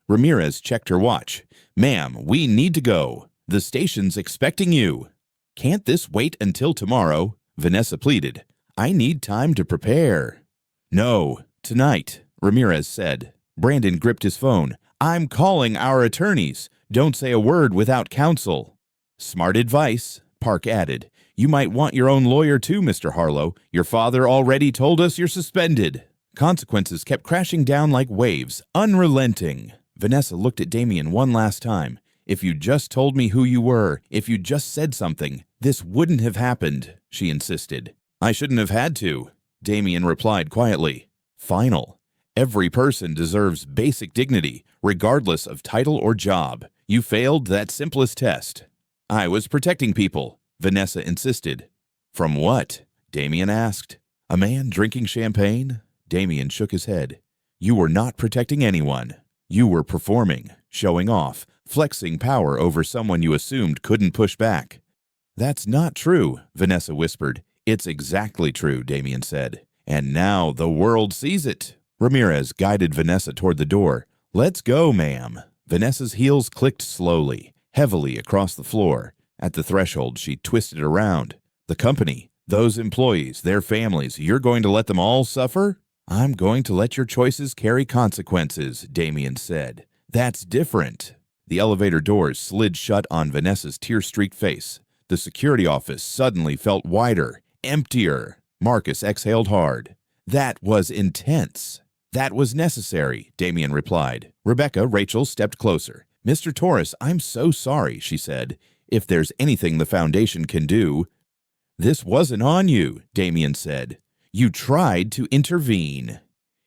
Ramirez checked her watch. Ma'am, we need to go. The station's expecting you. Can't this wait until tomorrow? Vanessa pleaded. I need time to prepare. No, tonight, Ramirez said. Brandon gripped his phone. I'm calling our attorneys. Don't say a word without counsel. Smart advice, Park added. You might want your own lawyer too, Mr. Harlow. Your father already told us you're suspended. Consequences kept crashing down like waves, unrelenting. Vanessa looked at Damien one last time. If you just told me who you were, if you just said something, this wouldn't have happened, she insisted. I shouldn't have had to, Damien replied quietly. Final. Every person deserves basic dignity, regardless of title or job. You failed that simplest test. I was protecting people, Vanessa insisted. From what? Damien asked. A man drinking champagne? Damien shook his head. You were not protecting anyone. You were performing, showing off, flexing power over someone you assumed couldn't push back. That's not true, Vanessa whispered. It's exactly true, Damien said. And now the world sees it. Ramirez guided Vanessa toward the door. Let's go, ma'am. Vanessa's heels clicked slowly. heavily across the floor. At the threshold, she twisted around. The company, those employees, their families, you're going to let them all suffer? I'm going to let your choices carry consequences, Damien said. That's different. The elevator doors slid shut on Vanessa's tear-streaked face. The security office suddenly felt wider, emptier. Marcus exhaled hard. That was intense. That was necessary, Damien replied. Rebecca, Rachel, stepped closer. Mr. Torres, I'm so sorry, she said. If there's anything the Foundation can do. This wasn't on you, Damien said. You tried to intervene.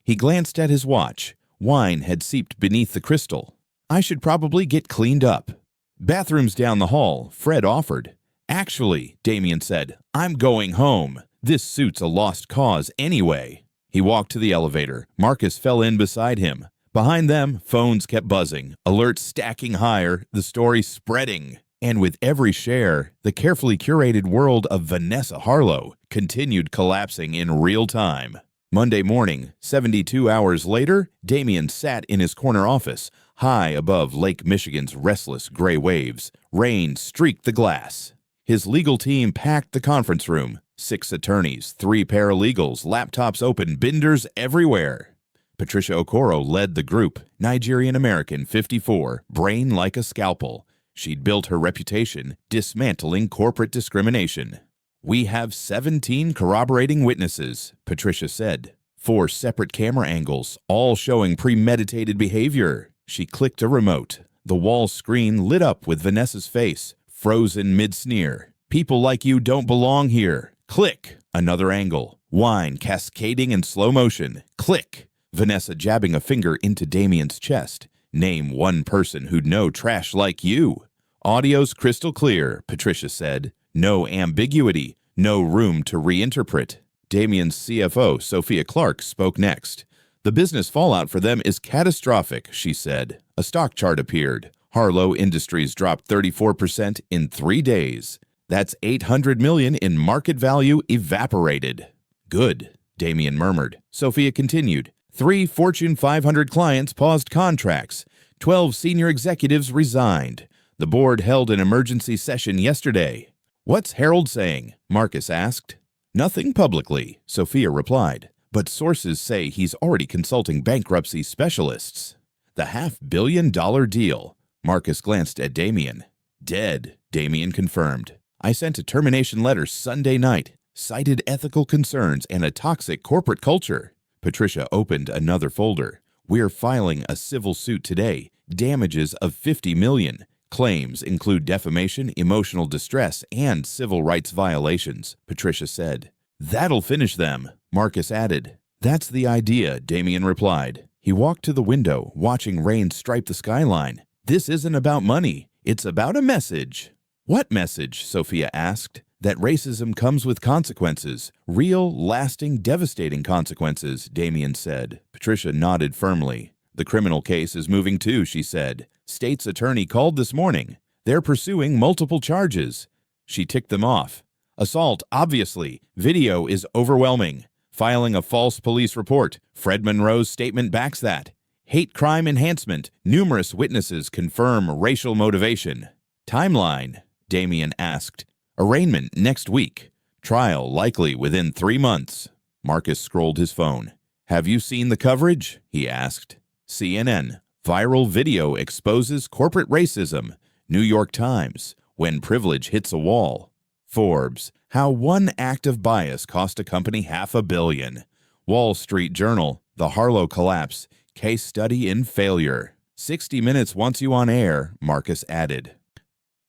He glanced at his watch. Wine had seeped beneath the crystal. I should probably get cleaned up. Bathrooms down the hall, Fred offered. Actually, Damien said, I'm going home. This suit's a lost cause anyway. He walked to the elevator. Marcus fell in beside him. Behind them, phones kept buzzing, alerts stacking higher, the story spreading. And with every share, the carefully curated world of Vanessa Harlow continued collapsing in real time. Monday morning, 72 hours later, Damien sat in his corner office, high above Lake Michigan's restless gray waves. Rain streaked the glass. His legal team packed the conference room. 6 attorneys, 3 paralegals, laptops open, binders everywhere. Patricia Okoro led the group, Nigerian-American, 54, brain like a scalpel. She'd built her reputation dismantling corporate discrimination. We have 17 corroborating witnesses, Patricia said. 4 separate camera angles, all showing premeditated behavior. She clicked a remote. The wall screen lit up with Vanessa's face, frozen mid-sneer. People like you don't belong here. Click. Another angle. Wine cascading in slow motion. Click. Vanessa jabbing a finger into Damien's chest. Name one person who'd know trash like you. Audio's crystal clear, Patricia said. No ambiguity. No room to reinterpret. Damien's CFO, Sophia Clark, spoke next. The business fallout for them is catastrophic, she said. A stock chart appeared. Harlow Industries dropped 34% in 3 days. That's $800 million in market value evaporated. Good, Damien murmured. Sophia continued. 3 Fortune 500 clients paused contracts. 12 senior executives resigned. The board held an emergency session yesterday. What's Harold saying? Marcus asked. Nothing publicly, Sophia replied. But sources say he's already consulting bankruptcy specialists. The $500 million deal. Marcus glanced at Damien. Dead, Damien confirmed. I sent a termination letter Sunday night, cited ethical concerns and a toxic corporate culture. Patricia opened another folder. We're filing a civil suit today. Damages of $50 million. Claims include defamation, emotional distress, and civil rights violations, Patricia said. That'll finish them, Marcus added. That's the idea, Damien replied. He walked to the window, watching rain stripe the skyline. This isn't about money. It's about a message. What message? Sophia asked. That racism comes with consequences. Real, lasting, devastating consequences, Damien said. Patricia nodded firmly. The criminal case is moving too, she said. State's attorney called this morning. They're pursuing multiple charges. She ticked them off. Assault, obviously. Video is overwhelming. Filing a false police report. Fred Monroe's statement backs that. Hate crime enhancement. Numerous witnesses confirm racial motivation. Timeline? Damien asked. Arraignment next week. Trial likely within 3 months. Marcus scrolled his phone. Have you seen the coverage? He asked. CNN. Viral video exposes corporate racism. New York Times. When privilege hits a wall. Forbes. How one act of bias cost a company $500 million. Wall Street Journal. The Harlow collapse. Case study in failure. 60 Minutes wants you on air, Marcus added.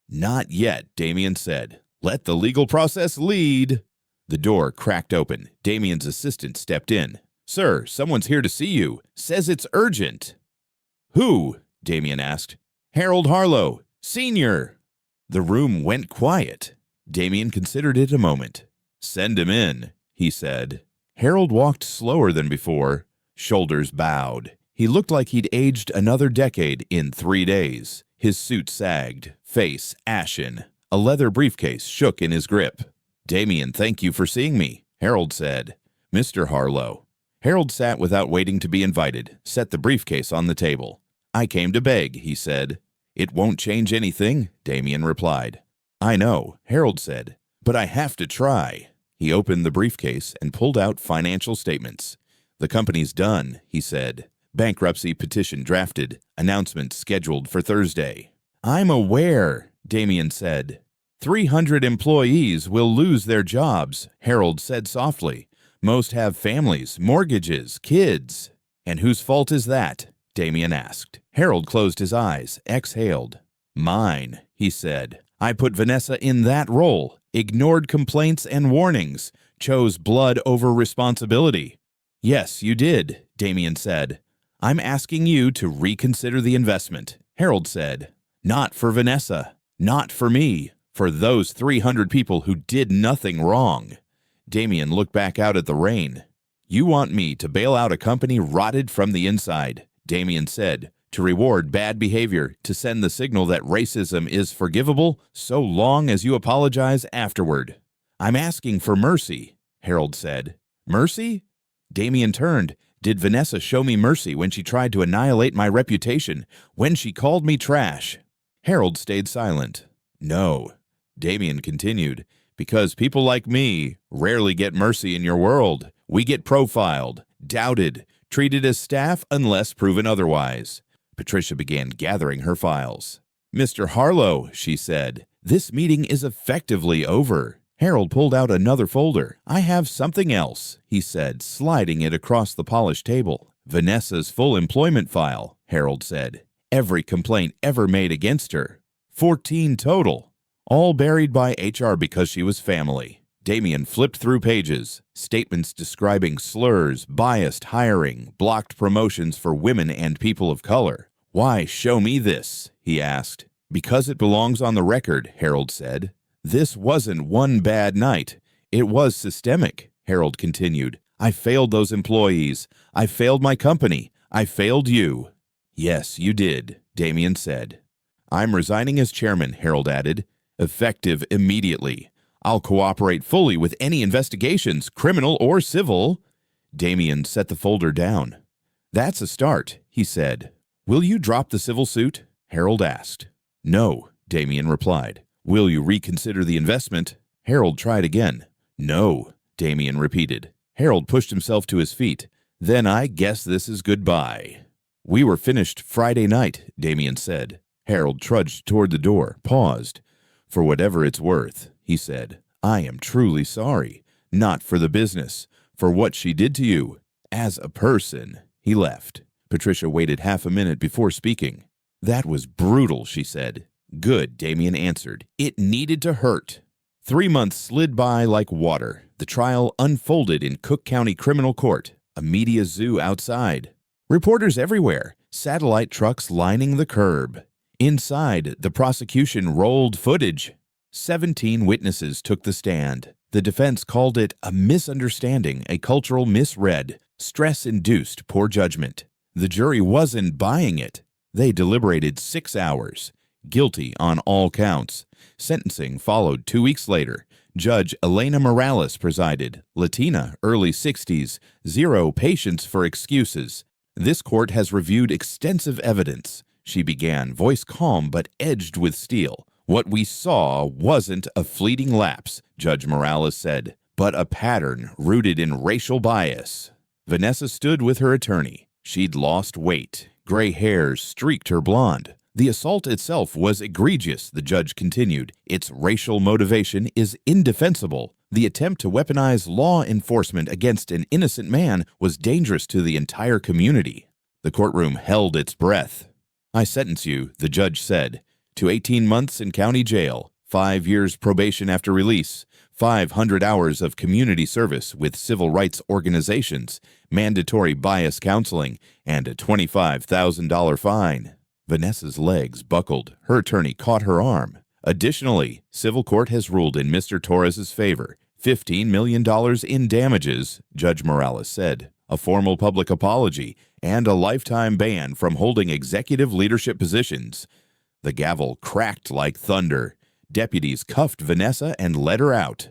Not yet, Damien said. Let the legal process lead. The door cracked open. Damien's assistant stepped in. Sir, someone's here to see you. Says it's urgent. Who? Damien asked. Harold Harlow, Sr. The room went quiet. Damien considered it a moment. Send him in, he said. Harold walked slower than before, shoulders bowed. He looked like he'd aged another decade in 3 days. His suit sagged, face ashen. A leather briefcase shook in his grip. Damien, thank you for seeing me, Harold said. Mr. Harlow. Harold sat without waiting to be invited, set the briefcase on the table. I came to beg, he said. "It won't change anything," Damien replied. "I know," Harold said, "but I have to try." He opened the briefcase and pulled out financial statements. "The company's done," he said. "Bankruptcy petition drafted. Announcement scheduled for Thursday." "I'm aware," Damien said. 300 employees will lose their jobs," Harold said softly. "Most have families, mortgages, kids." "And whose fault is that?" Damien asked. Harold closed his eyes, exhaled. "Mine," he said. "I put Vanessa in that role, ignored complaints and warnings, chose blood over responsibility." "Yes, you did," Damien said. "I'm asking you to reconsider the investment," Harold said. "Not for Vanessa, not for me, for those 300 people who did nothing wrong." Damien looked back out at the rain. "You want me to bail out a company rotted from the inside," Damien said, "to reward bad behavior, to send the signal that racism is forgivable so long as you apologize afterward." "I'm asking for mercy," Harold said. "Mercy?" Damien turned. "Did Vanessa show me mercy when she tried to annihilate my reputation, when she called me trash?" Harold stayed silent. "No," Damien continued, "because people like me rarely get mercy in your world. We get profiled, doubted, treated as staff unless proven otherwise." Patricia began gathering her files. "Mr. Harlow," she said, "this meeting is effectively over." Harold pulled out another folder. "I have something else," he said, sliding it across the polished table. "Vanessa's full employment file," Harold said. "Every complaint ever made against her. 14 total. All buried by HR because she was family." Damien flipped through pages. Statements describing slurs, biased hiring, blocked promotions for women and people of color. "Why show me this?" he asked. "Because it belongs on the record," Harold said. "This wasn't one bad night. It was systemic," Harold continued. "I failed those employees. I failed my company. I failed you." "Yes, you did," Damien said. "I'm resigning as chairman," Harold added. "Effective immediately. I'll cooperate fully with any investigations, criminal or civil." Damien set the folder down. "That's a start," he said. "Will you drop the civil suit?" Harold asked. "No," Damien replied. "Will you reconsider the investment?" Harold tried again. "No," Damien repeated. Harold pushed himself to his feet. "Then I guess this is goodbye." "We were finished Friday night," Damien said. Harold trudged toward the door, paused. "For whatever it's worth," he said, "I am truly sorry. Not for the business, for what she did to you. As a person." He left. Patricia waited half a minute before speaking. "That was brutal," she said. "Good," Damien answered. "It needed to hurt." 3 months slid by like water. The trial unfolded in Cook County Criminal Court, a media zoo outside. Reporters everywhere, satellite trucks lining the curb. Inside, the prosecution rolled footage. 17 witnesses took the stand. The defense called it a misunderstanding, a cultural misread, stress-induced poor judgment. The jury wasn't buying it. They deliberated 6 hours. Guilty on all counts. Sentencing followed 2 weeks later. Judge Elena Morales presided. Latina, early 60s. Zero patience for excuses. "This court has reviewed extensive evidence," she began, voice calm but edged with steel. "What we saw wasn't a fleeting lapse," Judge Morales said, "but a pattern rooted in racial bias." Vanessa stood with her attorney. She'd lost weight. Gray hairs streaked her blonde. "The assault itself was egregious," the judge continued. "Its racial motivation is indefensible. The attempt to weaponize law enforcement against an innocent man was dangerous to the entire community." The courtroom held its breath. "I sentence you," the judge said, "to 18 months in county jail, 5 years probation after release, 500 hours of community service with civil rights organizations, mandatory bias counseling, and a $25,000 fine." Vanessa's legs buckled. Her attorney caught her arm. "Additionally, civil court has ruled in Mr. Torres's favor. $15 million in damages," Judge Morales said, "a formal public apology, and a lifetime ban from holding executive leadership positions." The gavel cracked like thunder. Deputies cuffed Vanessa and led her out.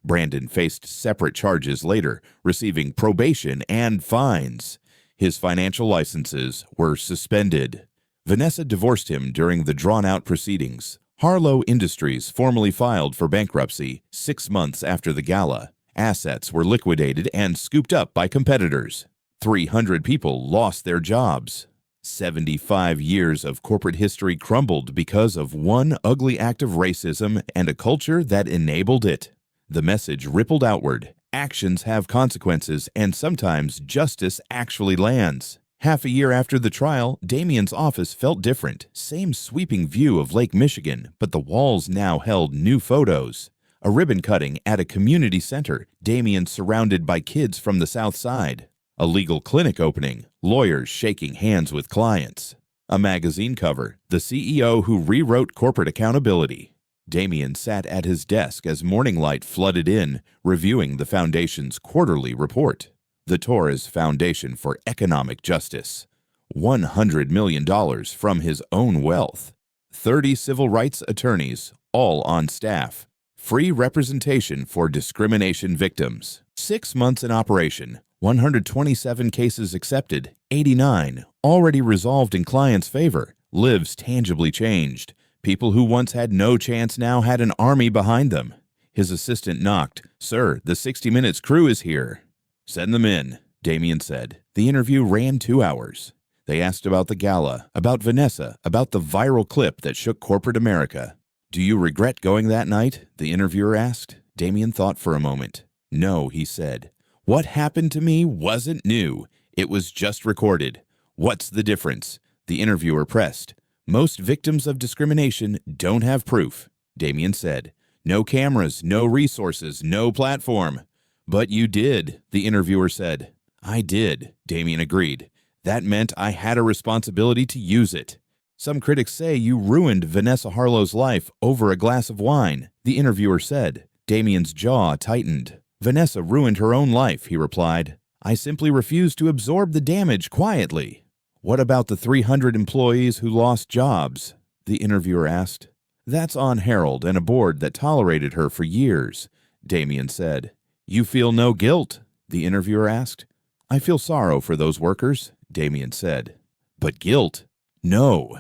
Brandon faced separate charges later, receiving probation and fines. His financial licenses were suspended. Vanessa divorced him during the drawn-out proceedings. Harlow Industries formally filed for bankruptcy 6 months after the gala. Assets were liquidated and scooped up by competitors. 300 people lost their jobs. 75 years of corporate history crumbled because of one ugly act of racism and a culture that enabled it. The message rippled outward. Actions have consequences, and sometimes justice actually lands. Half a year after the trial, Damien's office felt different. Same sweeping view of Lake Michigan, but the walls now held new photos. A ribbon cutting at a community center, Damien surrounded by kids from the South Side. A legal clinic opening, lawyers shaking hands with clients. A magazine cover, the CEO who rewrote corporate accountability. Damien sat at his desk as morning light flooded in, reviewing the foundation's quarterly report. The Torres Foundation for Economic Justice. $100 million from his own wealth. 30 civil rights attorneys, all on staff. Free representation for discrimination victims. 6 months in operation. 127 cases accepted, 89 already resolved in clients' favor, lives tangibly changed. People who once had no chance now had an army behind them. His assistant knocked. "Sir, the 60 Minutes crew is here." "Send them in," Damien said. The interview ran 2 hours. They asked about the gala, about Vanessa, about the viral clip that shook corporate America. "Do you regret going that night?" the interviewer asked. Damien thought for a moment. "No," he said. "What happened to me wasn't new. It was just recorded. What's the difference?" The interviewer pressed. "Most victims of discrimination don't have proof," Damien said. "No cameras, no resources, no platform." "But you did," the interviewer said. "I did," Damien agreed. "That meant I had a responsibility to use it." "Some critics say you ruined Vanessa Harlow's life over a glass of wine," the interviewer said. Damien's jaw tightened. "Vanessa ruined her own life," he replied. "I simply refused to absorb the damage quietly." "What about the 300 employees who lost jobs?" the interviewer asked. "That's on Harold and a board that tolerated her for years," Damien said. "You feel no guilt?" the interviewer asked. "I feel sorrow for those workers," Damien said. "But guilt? No.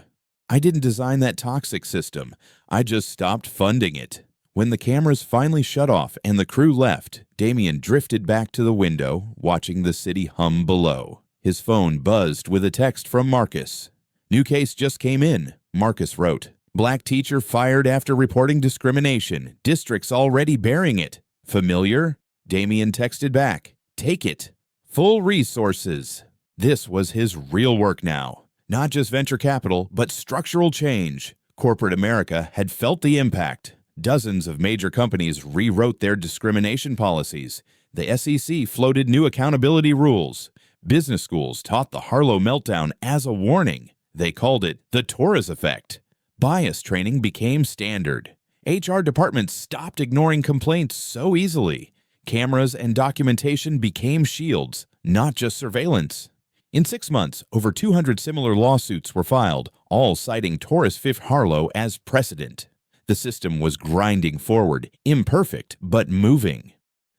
I didn't design that toxic system. I just stopped funding it." When the cameras finally shut off and the crew left, Damien drifted back to the window, watching the city hum below. His phone buzzed with a text from Marcus. "New case just came in," Marcus wrote. "Black teacher fired after reporting discrimination. District's already bearing it. Familiar?" Damien texted back. "Take it. Full resources." This was his real work now. Not just venture capital, but structural change. Corporate America had felt the impact. Dozens of major companies rewrote their discrimination policies. The SEC floated new accountability rules. Business schools taught the Harlow meltdown as a warning. They called it the Torres effect. Bias training became standard. HR departments stopped ignoring complaints so easily. Cameras and documentation became shields, not just surveillance. In 6 months, over 200 similar lawsuits were filed, all citing Torres Fifth Harlow as precedent. The system was grinding forward, imperfect but moving.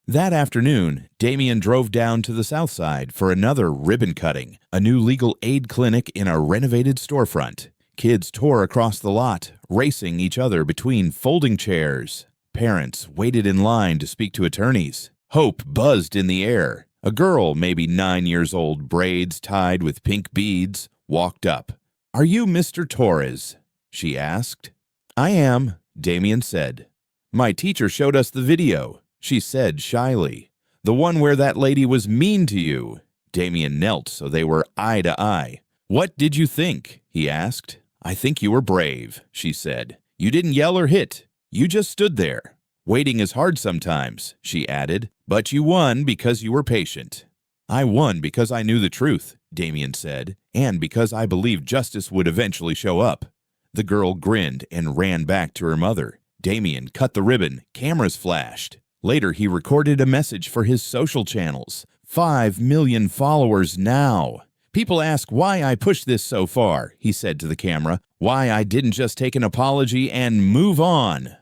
That afternoon, Damien drove down to the South Side for another ribbon cutting, a new legal aid clinic in a renovated storefront. Kids tore across the lot, racing each other between folding chairs. Parents waited in line to speak to attorneys. Hope buzzed in the air. A girl, maybe 9 years old, braids tied with pink beads, walked up. "Are you Mr. Torres?" she asked. "I am," Damien said. "My teacher showed us the video," she said shyly. "The one where that lady was mean to you." Damien knelt so they were eye to eye. "What did you think?" he asked. "I think you were brave," she said. "You didn't yell or hit. You just stood there. Waiting is hard sometimes," she added, "but you won because you were patient." "I won because I knew the truth," Damien said, "and because I believed justice would eventually show up." The girl grinned and ran back to her mother. Damien cut the ribbon. Cameras flashed. Later, he recorded a message for his social channels. 5 million followers now. "People ask why I pushed this so far," he said to the camera. "Why I didn't just take an apology and move on."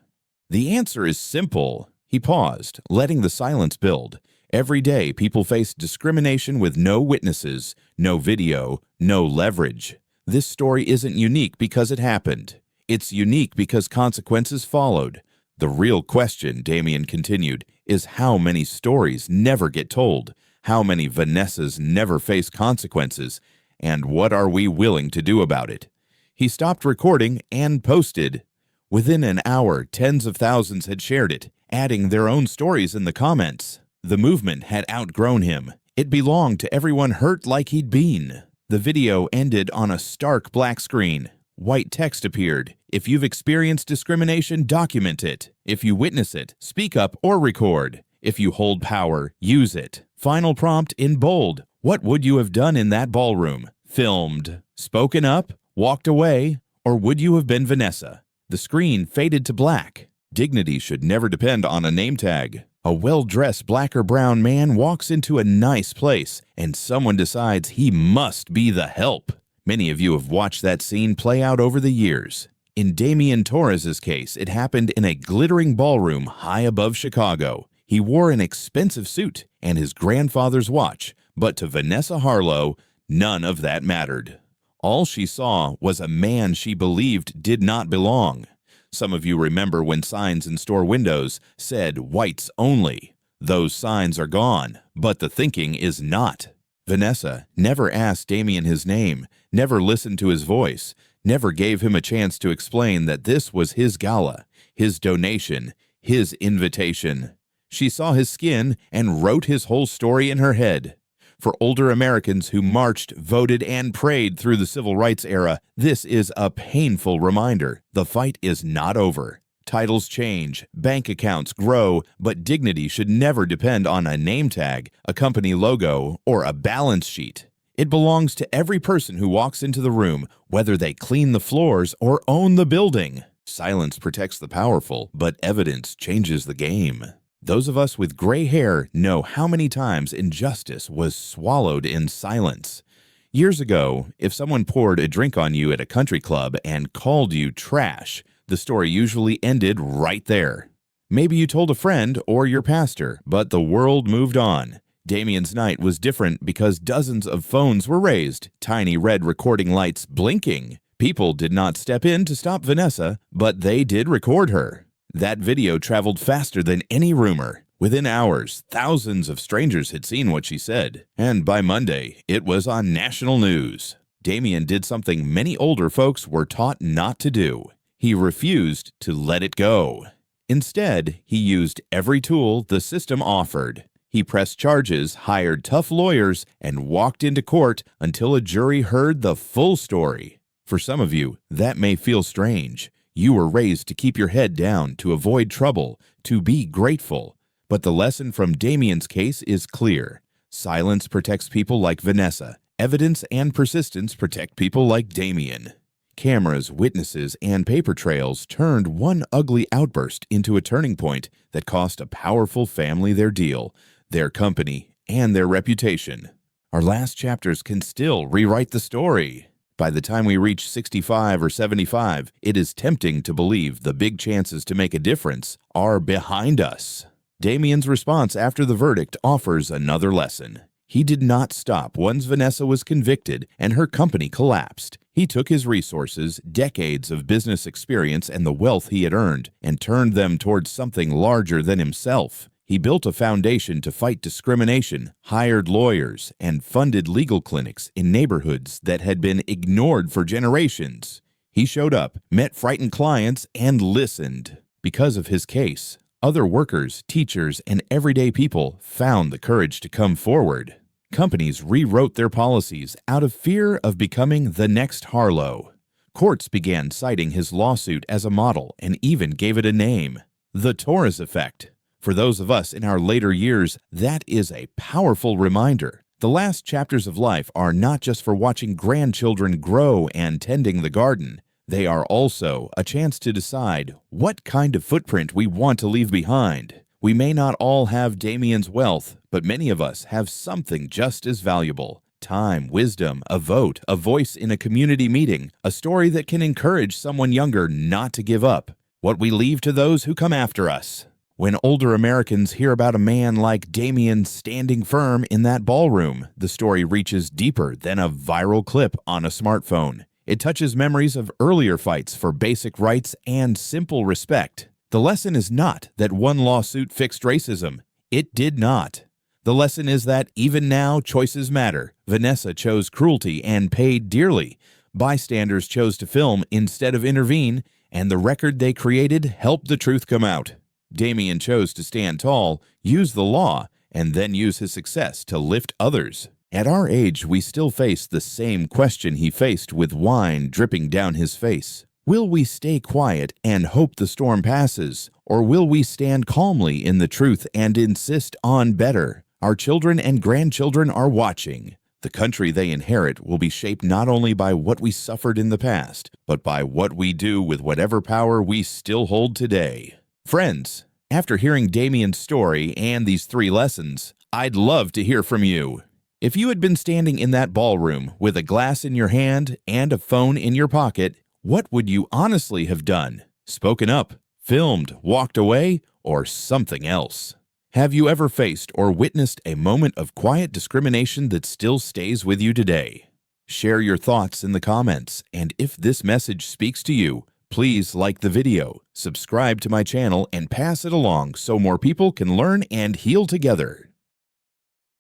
The answer is simple. He paused, letting the silence build. Every day, people face discrimination with no witnesses, no video, no leverage. This story isn't unique because it happened. It's unique because consequences followed. The real question, Damien continued, is how many stories never get told, how many Vanessas never face consequences, and what are we willing to do about it? He stopped recording and posted. Within an hour, tens of thousands had shared it, adding their own stories in the comments. The movement had outgrown him. It belonged to everyone hurt like he'd been. The video ended on a stark black screen. White text appeared. If you've experienced discrimination, document it. If you witness it, speak up or record. If you hold power, use it. Final prompt in bold. What would you have done in that ballroom? Filmed, spoken up, walked away, or would you have been Vanessa? The screen faded to black. Dignity should never depend on a name tag. A well-dressed black or brown man walks into a nice place, and someone decides he must be the help. Many of you have watched that scene play out over the years. In Damien Torres's case, it happened in a glittering ballroom high above Chicago. He wore an expensive suit and his grandfather's watch, but to Vanessa Harlow, none of that mattered. All she saw was a man she believed did not belong. Some of you remember when signs in store windows said whites only. Those signs are gone, but the thinking is not. Vanessa never asked Damien his name, never listened to his voice, never gave him a chance to explain that this was his gala, his donation, his invitation. She saw his skin and wrote his whole story in her head. For older Americans who marched, voted, and prayed through the civil rights era, this is a painful reminder. The fight is not over. Titles change, bank accounts grow, but dignity should never depend on a name tag, a company logo, or a balance sheet. It belongs to every person who walks into the room, whether they clean the floors or own the building. Silence protects the powerful, but evidence changes the game. Those of us with gray hair know how many times injustice was swallowed in silence. Years ago, if someone poured a drink on you at a country club and called you trash, the story usually ended right there. Maybe you told a friend or your pastor, but the world moved on. Damien's night was different because dozens of phones were raised, tiny red recording lights blinking. People did not step in to stop Vanessa, but they did record her. That video traveled faster than any rumor. Within hours, thousands of strangers had seen what she said, and by Monday, it was on national news. Damien did something many older folks were taught not to do. He refused to let it go. Instead, he used every tool the system offered. He pressed charges, hired tough lawyers, and walked into court until a jury heard the full story. For some of you, that may feel strange. You were raised to keep your head down, to avoid trouble, to be grateful. But the lesson from Damien's case is clear. Silence protects people like Vanessa. Evidence and persistence protect people like Damien. Cameras, witnesses, and paper trails turned one ugly outburst into a turning point that cost a powerful family their deal, their company, and their reputation. Our last chapters can still rewrite the story. By the time we reach 65 or 75, it is tempting to believe the big chances to make a difference are behind us. Damien's response after the verdict offers another lesson. He did not stop once Vanessa was convicted and her company collapsed. He took his resources, decades of business experience, and the wealth he had earned, and turned them towards something larger than himself. He built a foundation to fight discrimination, hired lawyers, and funded legal clinics in neighborhoods that had been ignored for generations. He showed up, met frightened clients, and listened. Because of his case, other workers, teachers, and everyday people found the courage to come forward. Companies rewrote their policies out of fear of becoming the next Harlow. Courts began citing his lawsuit as a model and even gave it a name, the Torres Effect. For those of us in our later years, that is a powerful reminder. The last chapters of life are not just for watching grandchildren grow and tending the garden. They are also a chance to decide what kind of footprint we want to leave behind. We may not all have Damien's wealth, but many of us have something just as valuable. Time, wisdom, a vote, a voice in a community meeting, a story that can encourage someone younger not to give up. What we leave to those who come after us. When older Americans hear about a man like Damien standing firm in that ballroom, the story reaches deeper than a viral clip on a smartphone. It touches memories of earlier fights for basic rights and simple respect. The lesson is not that one lawsuit fixed racism. It did not. The lesson is that even now, choices matter. Vanessa chose cruelty and paid dearly. Bystanders chose to film instead of intervene, and the record they created helped the truth come out. Damien chose to stand tall, use the law, and then use his success to lift others. At our age, we still face the same question he faced with wine dripping down his face. Will we stay quiet and hope the storm passes, or will we stand calmly in the truth and insist on better? Our children and grandchildren are watching. The country they inherit will be shaped not only by what we suffered in the past, but by what we do with whatever power we still hold today. Friends, after hearing Damien's story and these 3 lessons, I'd love to hear from you. If you had been standing in that ballroom with a glass in your hand and a phone in your pocket, what would you honestly have done? Spoken up, filmed, walked away, or something else? Have you ever faced or witnessed a moment of quiet discrimination that still stays with you today? Share your thoughts in the comments, and if this message speaks to you, please like the video, subscribe to my channel, and pass it along so more people can learn and heal together.